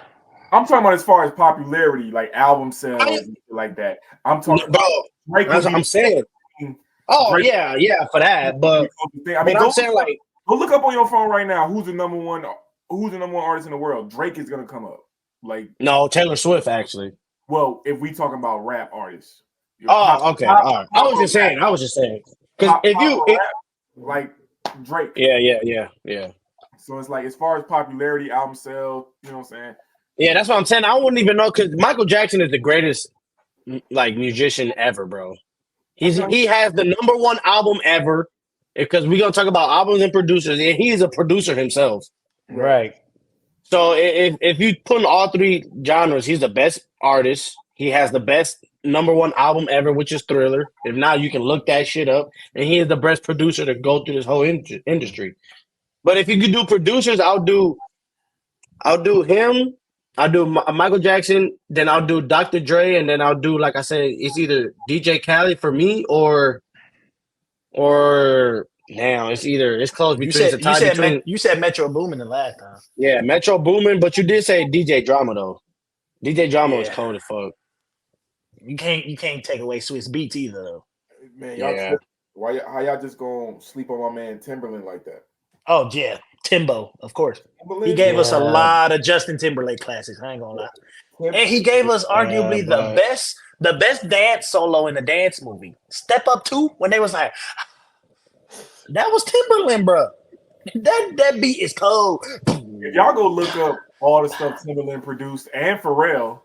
I'm talking about as far as popularity, like album sales, like that. I'm talking bro. Drake. That's what I'm saying. Oh Drake, yeah, for that. But I mean, I'm saying like, go look up on your phone right now. Who's the number one artist in the world? Drake is gonna come up. Like no, Taylor Swift actually. Well, if we talking about rap artists. Okay, all right. I was just saying because like Drake. Yeah. So it's like as far as popularity, album sales, you know what I'm saying? Yeah, that's what I'm saying. I wouldn't even know because Michael Jackson is the greatest like musician ever, bro. He has the number 1 album ever because we're gonna talk about albums and producers, and he is a producer himself. Right. So if you put in all 3 genres, he's the best artist. He has the best number 1 album ever, which is Thriller. If not, you can look that shit up. And he is the best producer to go through this whole industry. But if you could do producers, I'll do him. I'll do Michael Jackson. Then I'll do Dr. Dre, and then I'll do, like I said, it's either DJ Khaled for me or now it's close between. You said Metro Boomin the last time. Yeah, Metro Boomin, but you did say DJ Drama though. DJ Drama was cold as fuck. You can't take away Swiss Beats either though. Man, y'all how y'all just gonna sleep on my man Timberland like that? Oh yeah, Timbo, of course. He Timberland, gave us a Yeah, lot of Justin Timberlake classics. I ain't gonna lie. Tim- And he gave us yeah, arguably but the best dance solo in the dance movie. Step Up 2, when they was like, that was Timberland, bro. That beat is cold. if y'all go look up all the stuff Timberland produced and Pharrell,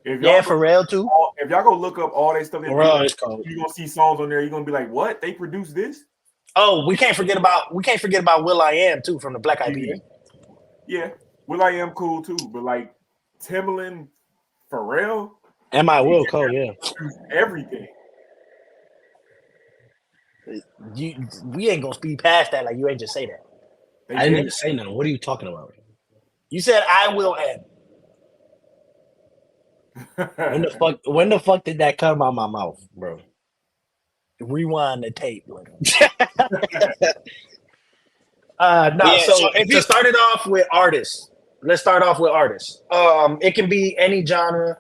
if Yeah, y'all go, Pharrell too. if y'all go look up all that stuff they Morale produced, is cold. you're gonna see songs on there. You're gonna be like, "What? They produced this?" Oh, we can't forget about Will I Am too from the Black Eyed Peas. Yeah, Will I Am cool too, but like Timberland, Pharrell, Am I Will Cole? Yeah, produced everything. We ain't gonna speed past that. Like you ain't just say that. They I didn't did. even say nothing. What are you talking about? You said I will am. When the fuck did that come out my mouth, bro? Rewind the tape. No. Yeah, So so if to you start it off with artists, let's start off with artists. It can be any genre.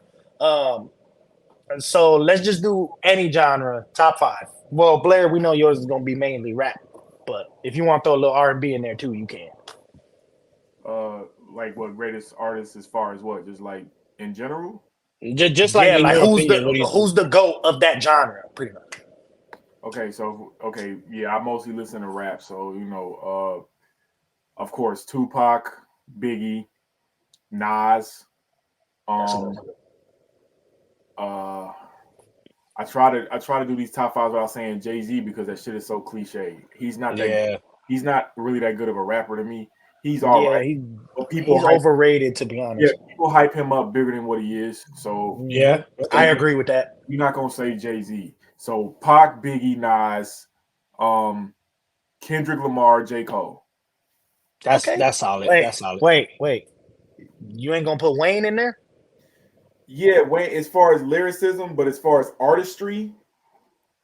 So let's just do any genre. Top 5. Well, Blair, we know yours is gonna be mainly rap, but if you want to throw a little R&B in there too, you can. Like what greatest artists as far as what? Just like in general? just like Yeah, in like your opinion, what do you think? who's the GOAT of that genre, pretty much. Okay, yeah, I mostly listen to rap, so of course, Tupac, Biggie, Nas. That's a Um, good one. I try to do these top 5s without saying Jay-Z because that shit is so cliche. He's not that. Yeah, He's not really that good of a rapper to me. He's all Yeah, right, but he's overrated to be honest. people hype him up bigger than what he is. So yeah. I Okay. agree with that. you're not gonna say Jay-Z. So Pac, Biggie, Nas, Kendrick Lamar, J. Cole. Okay. That's solid. Wait, That's solid. wait. You ain't gonna put Wayne in there? Yeah, when as far as lyricism, but as far as artistry,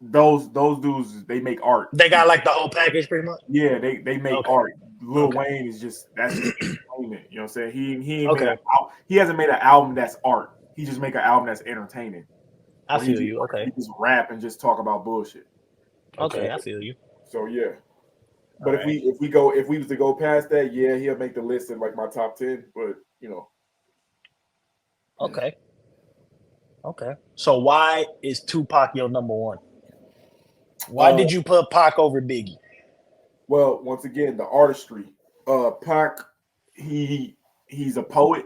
those dudes they make art. They got like the whole package, pretty much. Yeah, they make Okay. art. Lil Okay. Wayne is that's just entertainment. You know what I'm saying? He ain't Okay. he hasn't made an album that's art. He just make an album that's entertaining. I Or feel you. Okay. He just rap and just talk about bullshit. Okay, I feel you. So yeah. But All right. if we was to go past that, yeah, he'll make the list in like my top 10. But Okay. Okay. So why is Tupac your number one? Why did you put Pac over Biggie? well, once again, the artistry. Pac, he's a poet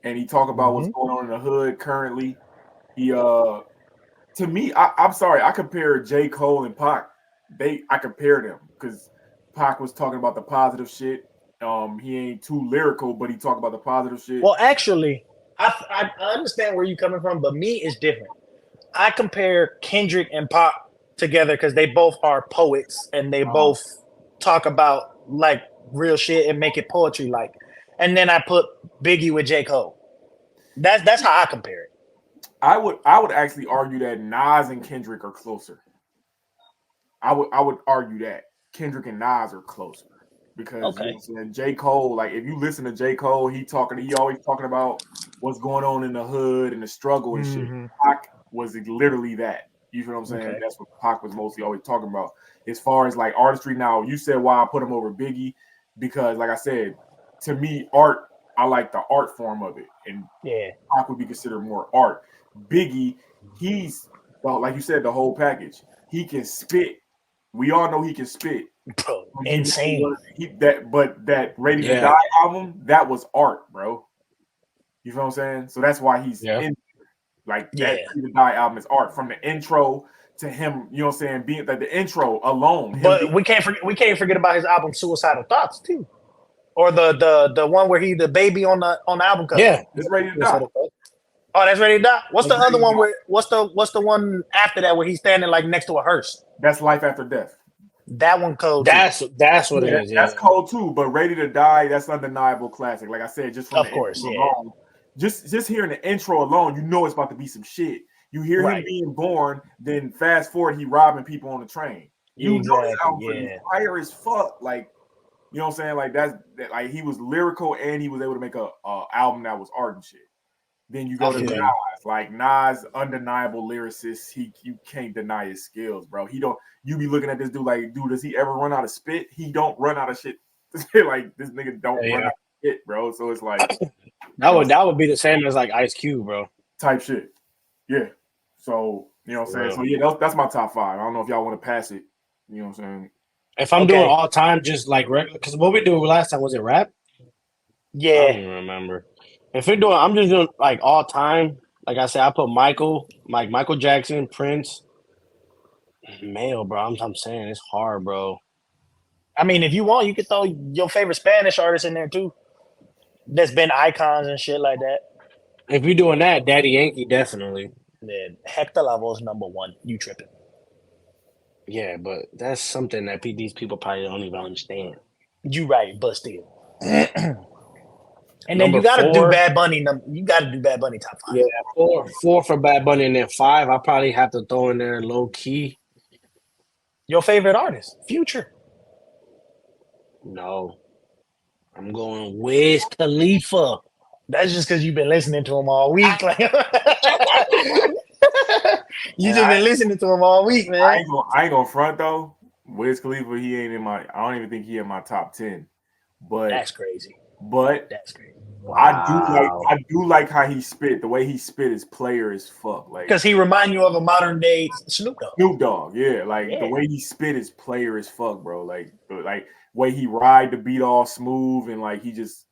and he talk about what's going on in the hood currently. He to me, I'm sorry, I compare J. Cole and Pac. I compared them because Pac was talking about the positive shit. He ain't too lyrical, but he talk about the positive shit. Well, actually, I understand where you're coming from, but me is different. I compare Kendrick and Pac together because they both are poets and they both talk about like real shit and make it poetry like. And then I put Biggie with J. Cole. That's how I compare it. I would actually argue that Nas and Kendrick are closer. I would argue that Kendrick and Nas are closer because you know what I'm saying, J. Cole, like if you listen to J. Cole, he always talking about what's going on in the hood and the struggle and shit. Pac was literally that. You feel what I'm saying? Okay. That's what Pac was mostly always talking about. As far as like artistry now, you said why I put him over Biggie because like I said, to me, art, I like the art form of it. And Yeah. Pac would be considered more art. Biggie, he's like you said, the whole package. He can spit. We all know he can spit. Bro, insane. That Ready to Die album, that was art, bro. You feel what I'm saying? So that's why he's in like that Ready to Die album is art. From the intro to him, you know what I'm saying, being like the intro alone. But we can't forget about his album Suicidal Thoughts too. Or the one where he the baby on the album cover. Yeah, it's Ready to Die. Oh, that's Ready to Die. What's the other one where? What's the one after that where he's standing like next to a hearse? That's Life After Death. That one cold. That's what it is. That's cold too. But Ready to Die, that's undeniable classic. Like I said, just from alone, just hearing the intro alone, you know it's about to be some shit. You hear him being born, then fast forward, he robbing people on the train. You know this album fire as fuck. Like you know what I'm saying? Like that like he was lyrical and he was able to make a album that was art and shit. Then you go to Nas. Like Nas, undeniable lyricist. You can't deny his skills, bro. You be looking at this dude like, dude, does he ever run out of spit? He don't run out of shit Like this nigga don't run out of shit, bro. So it's like that would be the same as like Ice Cube, bro. Type shit. Yeah. So you know what I'm saying. So yeah, that's my top 5. I don't know if y'all want to pass it. You know what I'm saying. If I'm doing all time, just like regular, because what we did last time was it rap? Yeah, I don't even remember. If we're doing, I'm just doing like all time. Like I said, I put Michael Jackson, Prince, male, bro. I'm saying it's hard, bro. I mean, if you want, you could throw your favorite Spanish artist in there too. That's been icons and shit like that. If you're doing that, Daddy Yankee definitely. Then Hector Lavoe's number 1. You tripping? Yeah, but that's something that these people probably don't even understand. You right, but still. And then Number you got to 4, do Bad Bunny. You got to do Bad Bunny top 5. Yeah, 4 for Bad Bunny, and then 5, I probably have to throw in there low key. Your favorite artist, Future. No, I'm going Wiz Khalifa. That's just because you've been listening to him all week. Like, you just been listening to him all week, man. I ain't gonna front though. Wiz Khalifa, he ain't in my. I don't even think he in my top 10. But that's crazy. But that's crazy. Wow. I do like how he spit. The way he spit is player as fuck. Like because he remind you of a modern day Snoop Dogg. Yeah. Like the way he spit is player as fuck, bro. Like way he ride the beat all smooth and like he just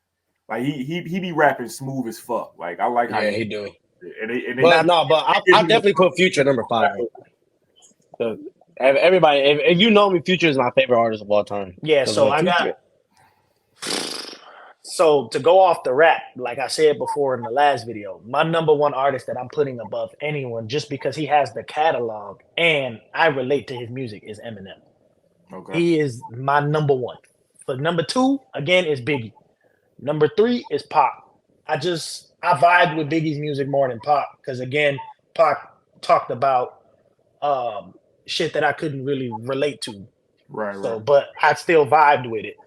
like he be rapping smooth as fuck. Like I like how he do. But I definitely put Future number 5. So everybody, if you know me, Future is my favorite artist of all time. Yeah, so I got. So to go off the rap, like I said before in the last video, my number 1 artist that I'm putting above anyone just because he has the catalog and I relate to his music is Eminem. Okay. He is my number 1. But number 2, again, is Biggie. Number 3 is Pac. I vibe with Biggie's music more than Pac because, again, Pac talked about shit that I couldn't really relate to. Right. But I still vibed with it.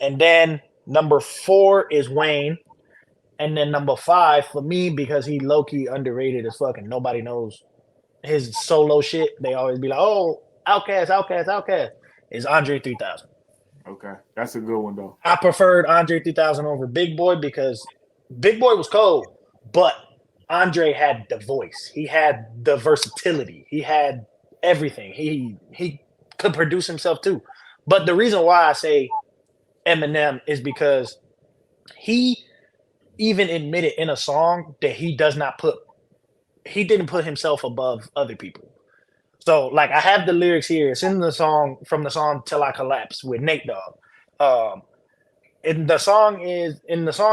And then number 4 is Wayne. And then number 5 for me, because he low-key underrated as fuck and nobody knows his solo shit. They always be like, oh, Outkast, is Andre 3000. Okay. That's a good one, though. I preferred Andre 3000 over Big Boy because Big Boy was cold, but Andre had the voice. He had the versatility. He had everything. He could produce himself too. But the reason why I say Eminem is because he even admitted in a song that he didn't put himself above other people. So like I have the lyrics here. It's in the song from the song Till I Collapse with Nate Dogg. In the song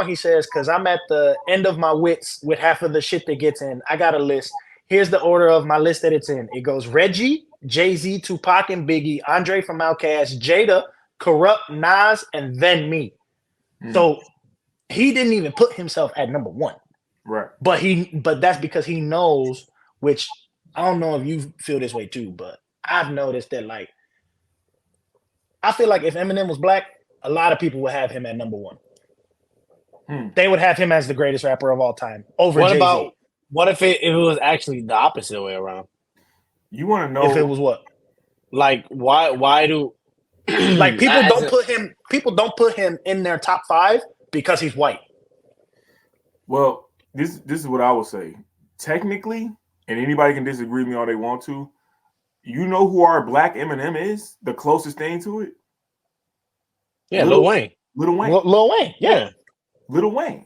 he says, cause I'm at the end of my wits with half of the shit that gets in. I got a list. Here's the order of my list that it's in. It goes Reggie, Jay-Z, Tupac and Biggie, Andre from Outkast, Jada, Corrupt, Nas, and then me. So he didn't even put himself at number 1. Right. But that's because he knows, which I don't know if you feel this way too, but I've noticed that like I feel like if Eminem was black, a lot of people would have him at number 1. They would have him as the greatest rapper of all time over Jay-Z. What if it was actually the opposite way around? You want to know if it was what? Like why do like people don't put him in their top 5 because he's white. Well, this is what I would say. Technically, and anybody can disagree with me all they want to. You know who our black Eminem is? The closest thing to it? Yeah, Lil Wayne. Lil Wayne, yeah. Lil Wayne.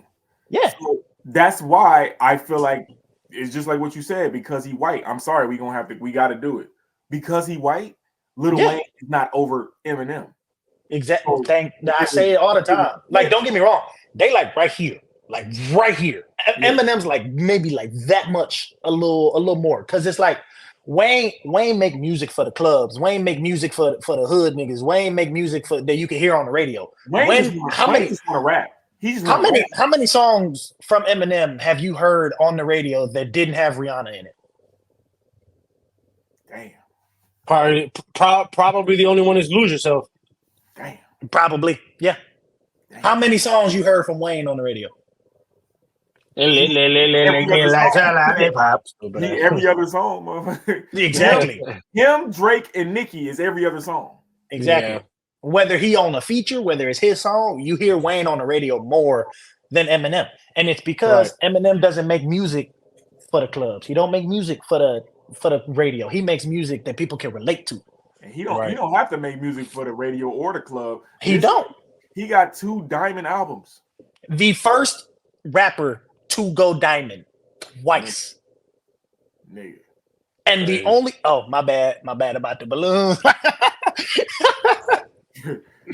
Yeah. So that's why I feel like it's just like what you said, because he white. I'm sorry, we got to do it. Because he white, Lil Wayne is not over Eminem. Exactly. I say it all the time. Like, don't get me wrong. They like right here. Like right here. Eminem's like maybe like that much, a little more. Cause it's like Wayne make music for the clubs. Wayne make music for the hood niggas. Wayne make music for that you can hear on the radio. How many songs from Eminem have you heard on the radio that didn't have Rihanna in it? Damn. Probably the only one is Lose Yourself. Damn. Probably, yeah. Damn. How many songs you heard from Wayne on the radio? Every other song. Exactly. Him, Drake, and Nicki is every other song. Exactly. Yeah. whether he on a feature, whether it's his song, you hear Wayne on the radio more than Eminem, and it's because Eminem doesn't make music for the clubs. He don't make music for the radio. He makes music that people can relate to. And he don't have to make music for the radio or the club. He don't. He got 2 diamond albums. The first rapper to go diamond twice. Nigga. And the only my bad about the balloon.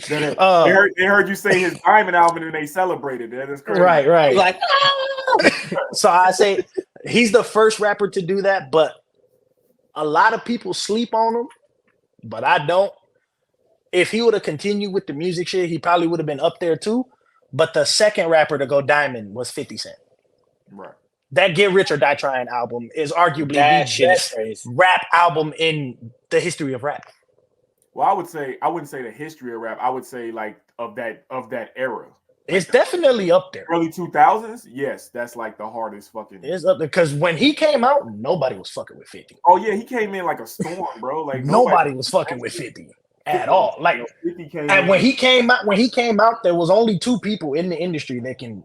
They heard you say his diamond album and they celebrated. That is crazy. Right. Like, So I say he's the first rapper to do that, but a lot of people sleep on him, but I don't. If he would have continued with the music shit, he probably would have been up there too. But the second rapper to go diamond was 50 Cent. Right. That Get Rich or Die Trying album is arguably that the shit best is crazy. rap album in the history of rap. Well, I wouldn't say the history of rap. I would say like of that era. It's definitely up there. Early 2000s, yes, that's like the hardest fucking. It's up there because when he came out, nobody was fucking with 50. Oh yeah, he came in like a storm, bro. Like nobody was fucking with 50 at all. Like, 50 came and in. when he came out, there was only 2 people in the industry that can.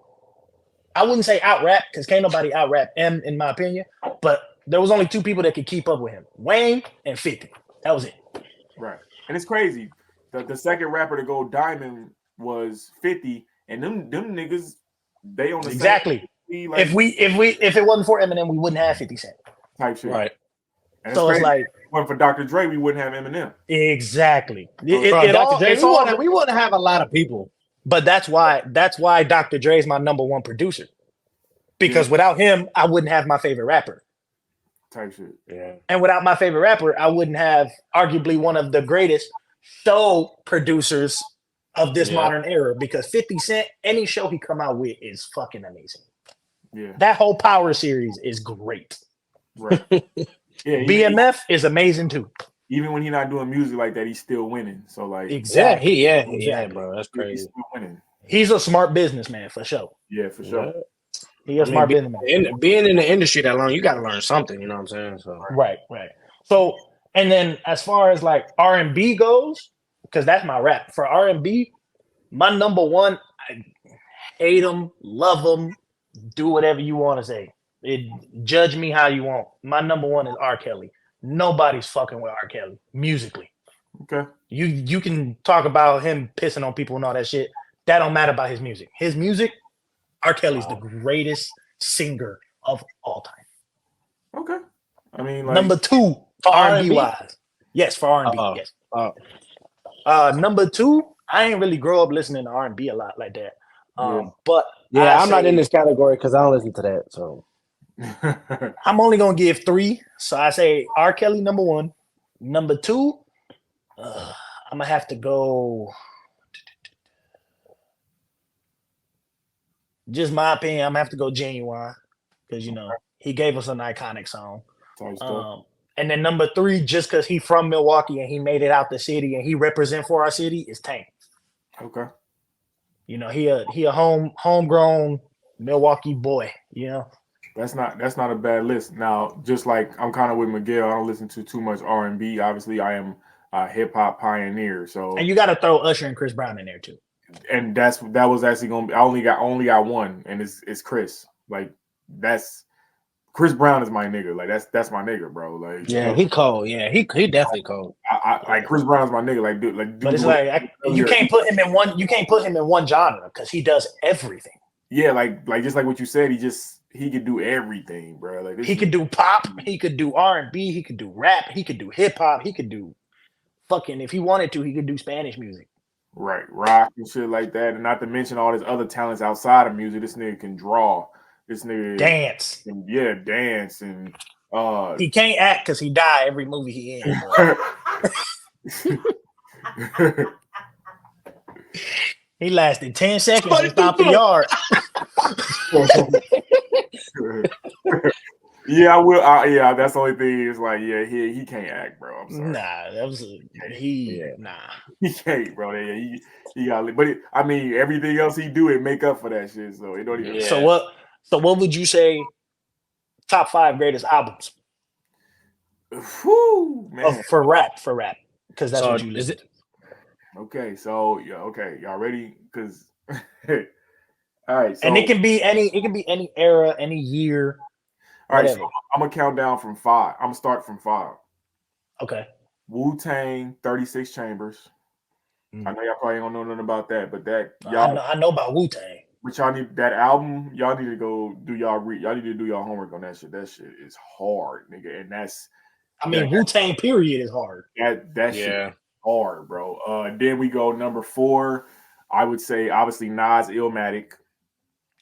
I wouldn't say out rap because can't nobody out rap M in my opinion, but there was only 2 people that could keep up with him: Wayne and 50. That was it. Right, and it's crazy. The second rapper to go diamond was 50. And them niggas, they on the exactly. Same, like, if it wasn't for Eminem, we wouldn't have 50 Cent type shit. Right. And so it's like, if it wasn't for Dr. Dre, we wouldn't have Eminem. Exactly. We wouldn't have a lot of people. But that's why Dr. Dre is my number 1 producer. Because without him, I wouldn't have my favorite rapper. Type shit. Yeah. And without my favorite rapper, I wouldn't have arguably one of the greatest show producers of this modern era, because 50 Cent, any show he come out with is fucking amazing. Yeah. That whole Power series is great. Right. Yeah. BMF is amazing too. Even when he's not doing music like that, he's still winning. So like exactly. Yeah, bro. That's crazy. He's still winning. He's a smart businessman for sure. Yeah, for sure. He's a smart businessman. Being in the industry that long, you gotta learn something, you know what I'm saying? So Right. So and then as far as like R&B goes, because that's my rap. For R&B, my number 1, I hate them, love them, do whatever you want to say. Judge me how you want. My number 1 is R. Kelly. Nobody's fucking with R. Kelly musically. Okay. You can talk about him pissing on people and all that shit. That don't matter about his music. His music, R. Kelly's the greatest singer of all time. Okay. I mean, like, number 2 for R&B wise. Yes, for R&B. Yes. Number 2, I ain't really grow up listening to R&B a lot like that. But I'm not in this category because I don't listen to that. So I'm only gonna give 3. So I say R. Kelly number 1. Number 2, I'm gonna have to go. Just my opinion, I'm gonna have to go Genuine because he gave us an iconic song. And then number 3, just because he from Milwaukee and he made it out the city and he represent for our city, is Tank. Okay. He a homegrown Milwaukee boy. That's not a bad list. Now, just like I'm kind of with Miguel, I don't listen to too much R&B. Obviously, I am a hip hop pioneer. So and you got to throw Usher and Chris Brown in there too. And that was actually gonna be. I only got one, and it's Chris. Like that's. Chris Brown is my nigga. Like that's my nigga, bro. Like he cold. Yeah, he definitely cold. I like Chris Brown is my nigga. Like dude. But it's like you can't put him in one. You can't put him in one genre because he does everything. Yeah, like just like what you said, he could do everything, bro. Like he could do pop, he could do R&B, he could do rap, he could do hip hop, he could do fucking if he wanted to, he could do Spanish music. Right, rock and shit like that, and not to mention all his other talents outside of music. This nigga can draw. This nigga dance. Dance and he can't act because he die every movie he in. He lasted 10 seconds and stopped the yard. Yeah, I will. Yeah, that's the only thing. Is like, yeah, he can't act, bro. I'm sorry. Nah, that was nah. He can't, bro. Yeah, he got. But I mean, everything else he do, it make up for that shit. So it don't even. Yeah. So what would you say? Top 5 greatest albums. Whew, man. For rap, because that's what you is listen. Okay, so yeah, okay, y'all ready? Because all right, so And it can be any era, any year, all right, so whatever. I'm gonna count down from 5. I'm gonna start from 5. Okay. Wu-Tang, 36 Chambers. I know y'all probably don't know nothing about that, but that y'all, I know about Wu-Tang. but y'all need that album. Y'all need to go do y'all need to do y'all homework on that shit. That shit is hard, nigga, and I mean, Wu-Tang period is hard. that shit is hard, bro. Then we go number 4. I would say obviously Nas Illmatic.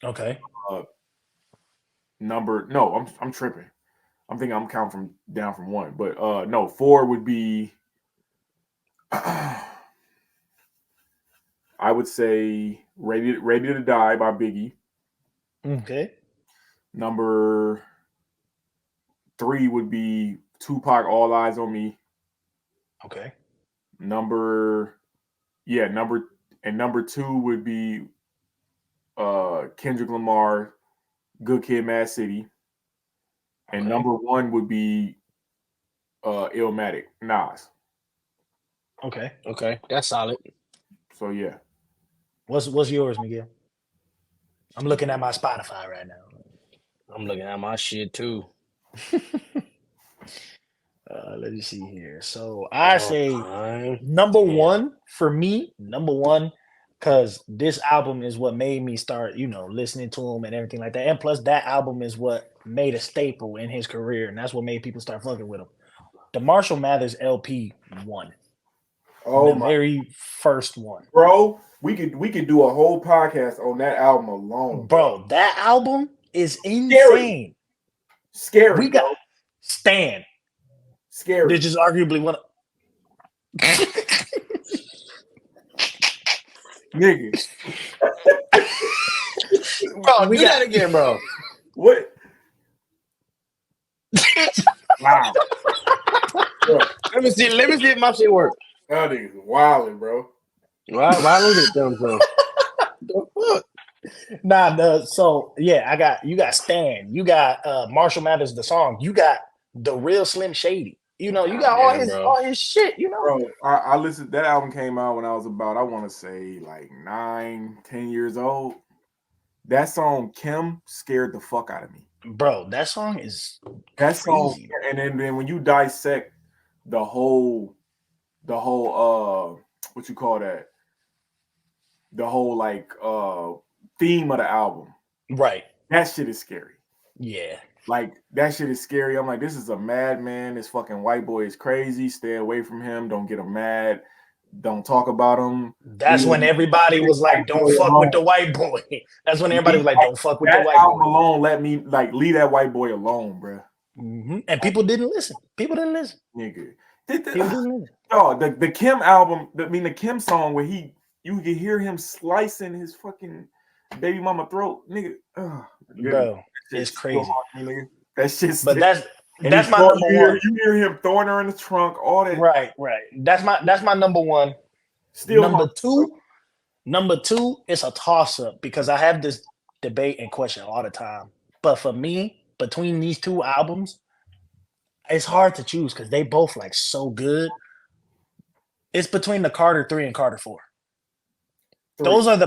Okay. I'm tripping. I'm thinking I'm counting from down from 1, but no, 4 would be I would say Ready to Die by Biggie. Okay. Number 3 would be Tupac, All Eyes on Me. Okay. Number 2 would be Kendrick Lamar, Good Kid, Mad City. And number 1 would be Illmatic, Nas. Okay. Okay, that's solid. So yeah. What's yours, Miguel? I'm looking at my Spotify right now. I'm looking at my shit too. Let me see here. So I say time. number Damn. one for me, because this album is what made me start, listening to him and everything like that. And plus, that album is what made a staple in his career, and that's what made people start fucking with him. The Marshall Mathers LP 1. Oh the my very first one. bro, we could do a whole podcast on that album alone. Bro, that album is insane. Scary, We got bro. Stan. Scary. They're just arguably one of Nigga. Bro, we do got- that again, bro. What? Wow. Bro, Let me see if my shit work. that nigga's wildin', bro. Why look at them, bro? The fuck? So yeah, you got Stan, you got Marshall Mathers the song, you got the real Slim Shady. You got all his shit, Bro, I listened. That album came out when I was about, I want to say, like 9, 10 years old. That song, Kim, scared the fuck out of me. Bro, that song is That song, crazy. and then when you dissect the whole what you call that? The whole like theme of the album. Right. That shit is scary. Yeah. Like that shit is scary. I'm like, this is a madman. This fucking white boy is crazy. Stay away from him. Don't get him mad. Don't talk about him. That's when everybody was like, "Don't fuck with the white boy." That's when everybody was like, "Don't fuck with the white album boy." alone, let me leave that white boy alone, bro. Mm-hmm. And people didn't listen. Nigga. The Kim album, the Kim song where you could hear him slicing his fucking baby mama throat, nigga. Bro, it's crazy. Nigga. That shit's But that's my number one. You hear him throwing her in the trunk, all that. Right. That's my number one. Still number two, it's a toss up because I have this debate and question all the time. But for me, between these two albums, it's hard to choose because they both like so good. It's between the Carter 3 and Carter 4. 3. Those are the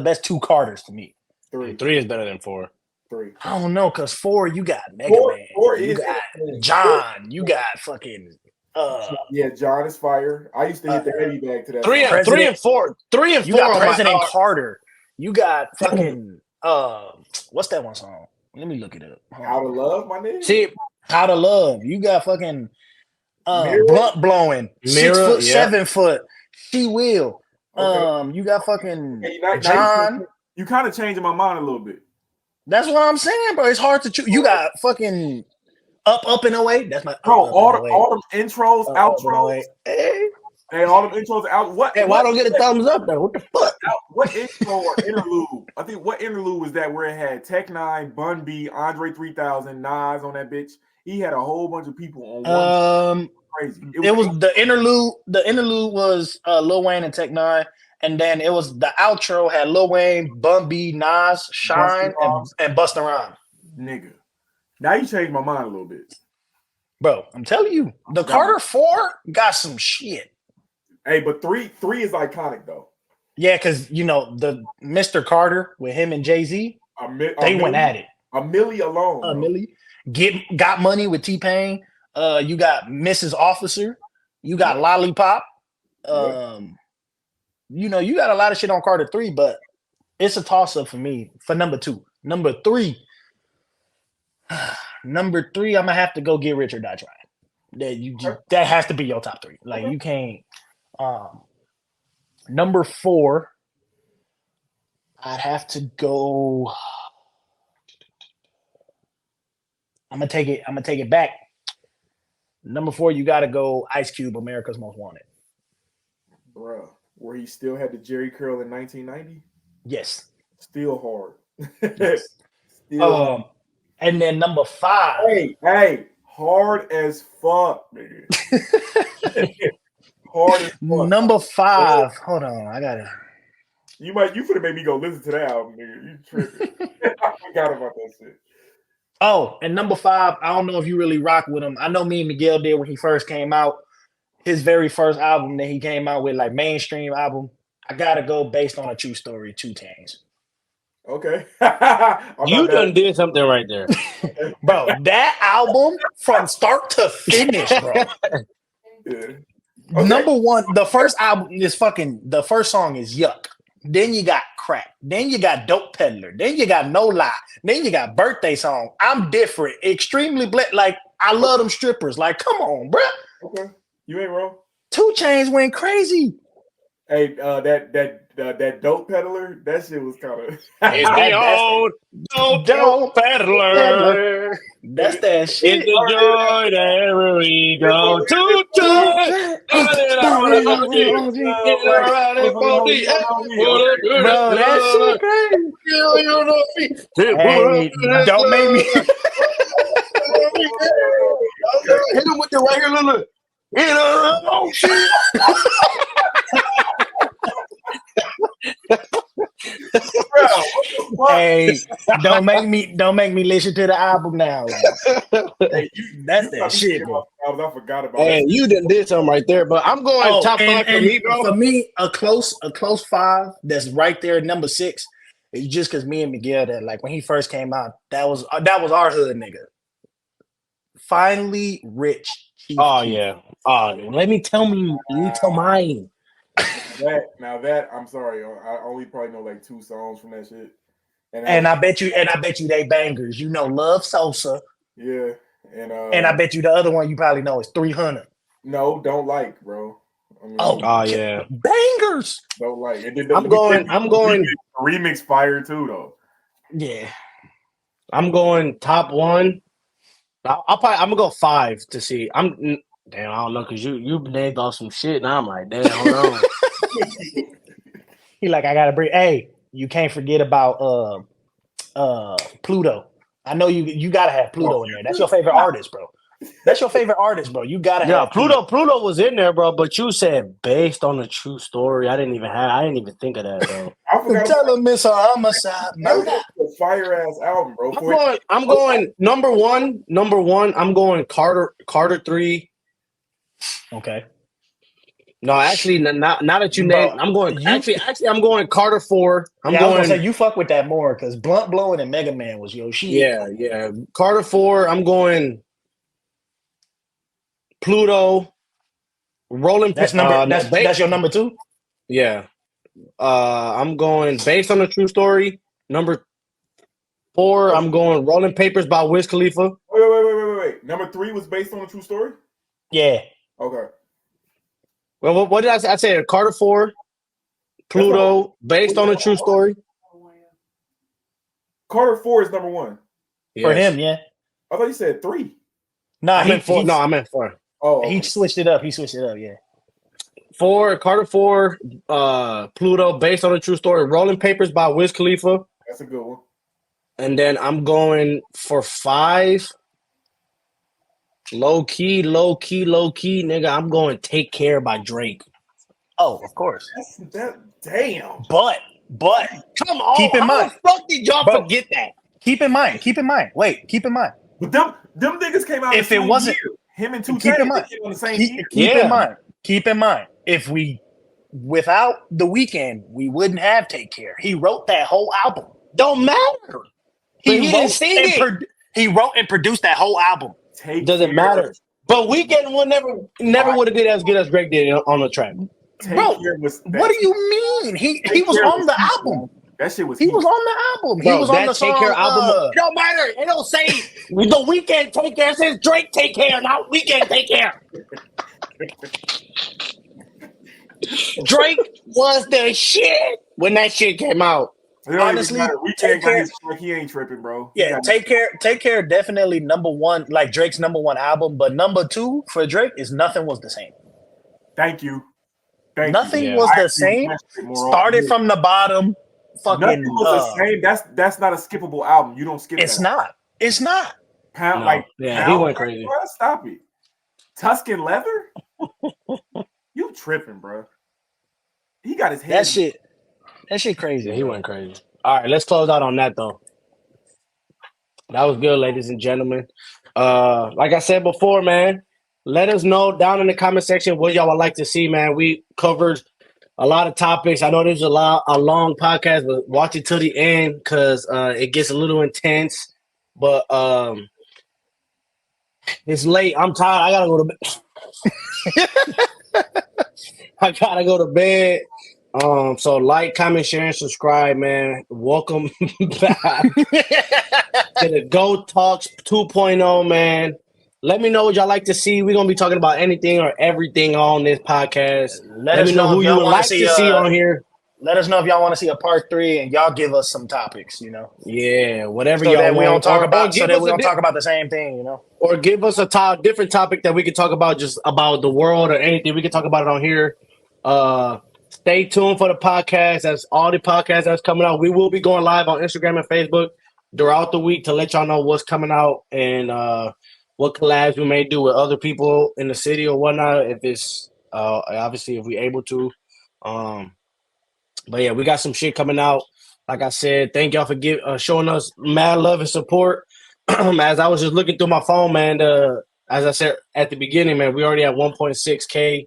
best two Carters to me. 3 is better than 4. 3. I don't know, because 4 you got Mega Man, 4 you is got John, you got fucking yeah, John is fire. I used to hit the heavy bag to that. 3 and 4. 3 and 4. You got President Carter. You got fucking what's that one song? Let me look it up. How to Love, my nigga. See, How to Love. You got fucking Blunt Blowing, Mirror, 6 foot, 7 foot. She Will. Okay. You got fucking now John. You kind of changing my mind a little bit. That's what I'm saying, bro. It's hard to choose. You got fucking Up and Away. That's my all them intros, outros. Hey, all them intros out. What? Hey, why don't get a thumbs up though? What the fuck? What intro or interlude? I think what interlude was that where it had Tech Nine, Bun B, Andre 3000, Nas on that bitch. He had a whole bunch of people on one. Crazy. It was the interlude. The interlude was Lil Wayne and Tech Nine, and then it was the outro had Lil Wayne, Bun B, Nas, Shine, and Busta Rhymes. Nigga, now you changed my mind a little bit, bro. I'm telling you, the Carter 4 got some shit. Hey, but three is iconic though. Yeah, because the Mr. Carter with him and Jay-Z, they went at it. A milli alone. A milli. Got money with T-Pain. You got Mrs. Officer. You got Lollipop. You got a lot of shit on Carter 3, but it's a toss-up for me for number 2. Number 3, I'm gonna have to go Get Rich or Die Trying. That has to be your top 3. Like you can't. Number 4, I'd have to go. I'm gonna take it back. Number 4, you got to go Ice Cube, America's Most Wanted. Bruh, where he still had the Jerry curl in 1990. Yes. Still hard. Yes. Still. And then number 5. Hey, hard as fuck, nigga. Hard as fuck. Number 5. Hold on, I gotta. You finna make me go listen to that album, nigga. You tripping? I forgot about that shit. Oh, and number 5, I don't know if you really rock with him. I know me and Miguel did when he first came out. His very first album that he came out with, like mainstream album. I gotta go Based on a True Story, 2 Chainz. Okay. You done did something right there. Bro, that album from start to finish, bro. Yeah. Okay. Number 1, the first album is the first song is Yuck. Then you got Crack. Then you got Dope Peddler. Then you got No Lie. Then you got Birthday Song. I'm Different. Extremely like I love them strippers. Like, come on, bro. Okay. You ain't wrong. 2 Chainz went crazy. Hey, that Dope Peddler, that shit was kind of. It's the old dope peddler. That's that shit. It's the joy that we go to joy. Bro, that shit crazy. Hey, don't make me. Hit him with the right here, look. Oh shit. Hey, don't make me listen to the album now. Hey, that's that shit, bro. I forgot about Hey, that. you done did something right there, but I'm going top 5 for me, bro. For me, a close 5 that's right there, number 6. It's just because me and Miguel, that like when he first came out, that was our hood nigga. Finally Rich. Chief Keef. Yeah. Let me tell mine. That I'm sorry, I only probably know like 2 songs from that shit. And I bet you they bangers. You know, Love Sosa. Yeah, and I bet you the other one you probably know is 300. No, Don't Like, bro. I mean, Yeah, bangers. Don't Like. And then I'm going remix fire too though. Yeah, I'm going top 1. I'm gonna go 5 to see. I don't know, because you named off some shit, and I'm like, damn, hold on. He like, I gotta bring. Hey, you can't forget about Pluto. I know you gotta have Pluto in there. That's your favorite artist, bro. You gotta have Pluto was in there, bro. But you said based on a true story. I didn't even think of that, bro. Tell him it's a homicide. That was a fire ass album, bro. I'm going number one. I'm going Carter 3. Okay. No, actually, now that you named, I'm going. Actually, I'm going Carter 4. I was gonna say you fuck with that more because Blunt Blowing and Mega Man was your shit. Yeah. Carter 4. I'm going Pluto. Rolling. That's your number 2. Yeah. I'm going Based on a True Story. Number 4. I'm going Rolling Papers by Wiz Khalifa. Wait. Number 3 was Based on a True Story. Yeah. Okay. Well, what did I say? I said Carter 4, Pluto, Based on a True Story. Carter 4 is number 1. Yes. For him, yeah. I thought you said 3. Nah, I meant 4. No, I meant 4. Oh, okay. He switched it up. Yeah. 4, Carter 4, Pluto, Based on a True Story, Rolling Papers by Wiz Khalifa. That's a good one. And then I'm going for 5. Low key, nigga. I'm going Take Care by Drake. Oh, of course. Damn. But come on. Keep in mind. How the fuck did y'all forget that? Keep in mind. Wait, keep in mind. But them niggas came out. If it wasn't him and 2 keep in mind. on the same year. Keep in mind. without The Weeknd, we wouldn't have Take Care. He wrote that whole album. Don't matter. But he didn't sing it. He wrote and produced that whole album. Doesn't matter. But Weeknd will never would have did as good as Drake did on the track. Bro, what do you mean? He was on the album. That shit was. He was on the album. Bro, he was on the song. Take Care album. It don't matter. It don't say The Weeknd Take Care. It says Drake Take Care, not Weeknd Take Care. Drake was the shit when that shit came out. Honestly, Weeknd got his track. He ain't tripping, bro. Yeah, Take Care. Definitely number one, like Drake's number one album. But number two for Drake is Nothing Was the Same. Thank you. Nothing was the same. Started from the bottom. Fucking Nothing was the same. That's not a skippable album. You don't skip. It's not. It's not. He went crazy. Bro, stop it. Tuscan Leather. You tripping, bro? He got his head. That shit crazy. Yeah, he went crazy. All right, let's close out on that though. That was good, ladies and gentlemen. Like I said before, man, let us know down in the comment section what y'all would like to see, man. We covered a lot of topics. I know there's a long podcast, but watch it till the end because it gets a little intense. But it's late. I'm tired. I gotta go to bed. I gotta go to bed. So like, comment, share, and subscribe, man. Welcome back to the Go Talks 2.0, man. Let me know what y'all like to see. We're gonna be talking about anything or everything on this podcast. Let me know who you would like to see on here. Let us know if y'all want to see a part 3, and y'all give us some topics. Yeah, whatever so y'all that want. We don't talk about, so that we don't talk about the same thing. Or give us a different topic that we can talk about, just about the world or anything. We can talk about it on here. Stay tuned for the podcast. That's all the podcasts that's coming out. We will be going live on Instagram and Facebook throughout the week to let y'all know what's coming out and what collabs we may do with other people in the city or whatnot. If it's obviously if we're able to. But yeah, we got some shit coming out. Like I said, thank y'all for showing us mad love and support. As I was just looking through my phone, man, as I said at the beginning, man, we already at 1.6K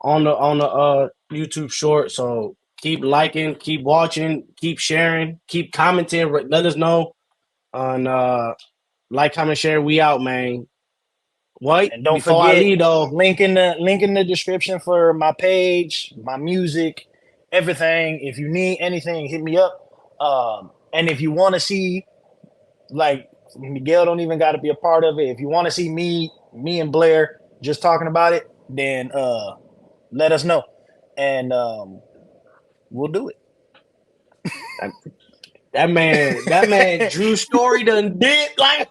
on the YouTube short. So keep liking, keep watching, keep sharing, keep commenting. Let us know on like, comment, share. We out, man. What? And don't forget, I leave, though, link in the description for my page, my music, everything. If you need anything, hit me up. And if you want to see, like, Miguel don't even got to be a part of it. If you want to see me and Blair just talking about it, then let us know, and we'll do it. That man Drew Story done did like.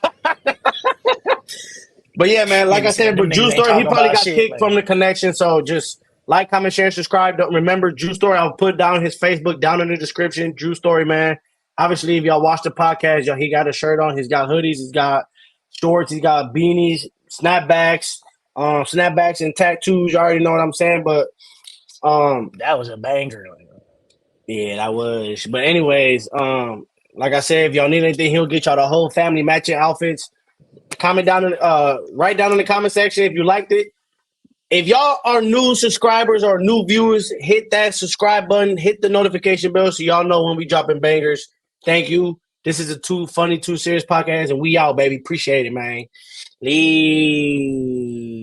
But yeah, man, like I said, but Drew Story, he probably got kicked from the connection. So just like, comment, share, subscribe. Don't remember Drew Story. I'll put down his Facebook down in the description. Drew Story, man. Obviously, if y'all watch the podcast, he got a shirt on. He's got hoodies. He's got shorts. He's got beanies, snapbacks and tattoos. You already know what I'm saying. But that was a banger. Yeah, that was. But anyways, like I said, if y'all need anything, he'll get y'all the whole family matching outfits. Comment down write down in the comment section if you liked it. If y'all are new subscribers or new viewers, hit that subscribe button, hit the notification bell so y'all know when we dropping bangers. Thank you. This is a Too Funny, Too Serious podcast, and we out, baby. Appreciate it, man. Leave.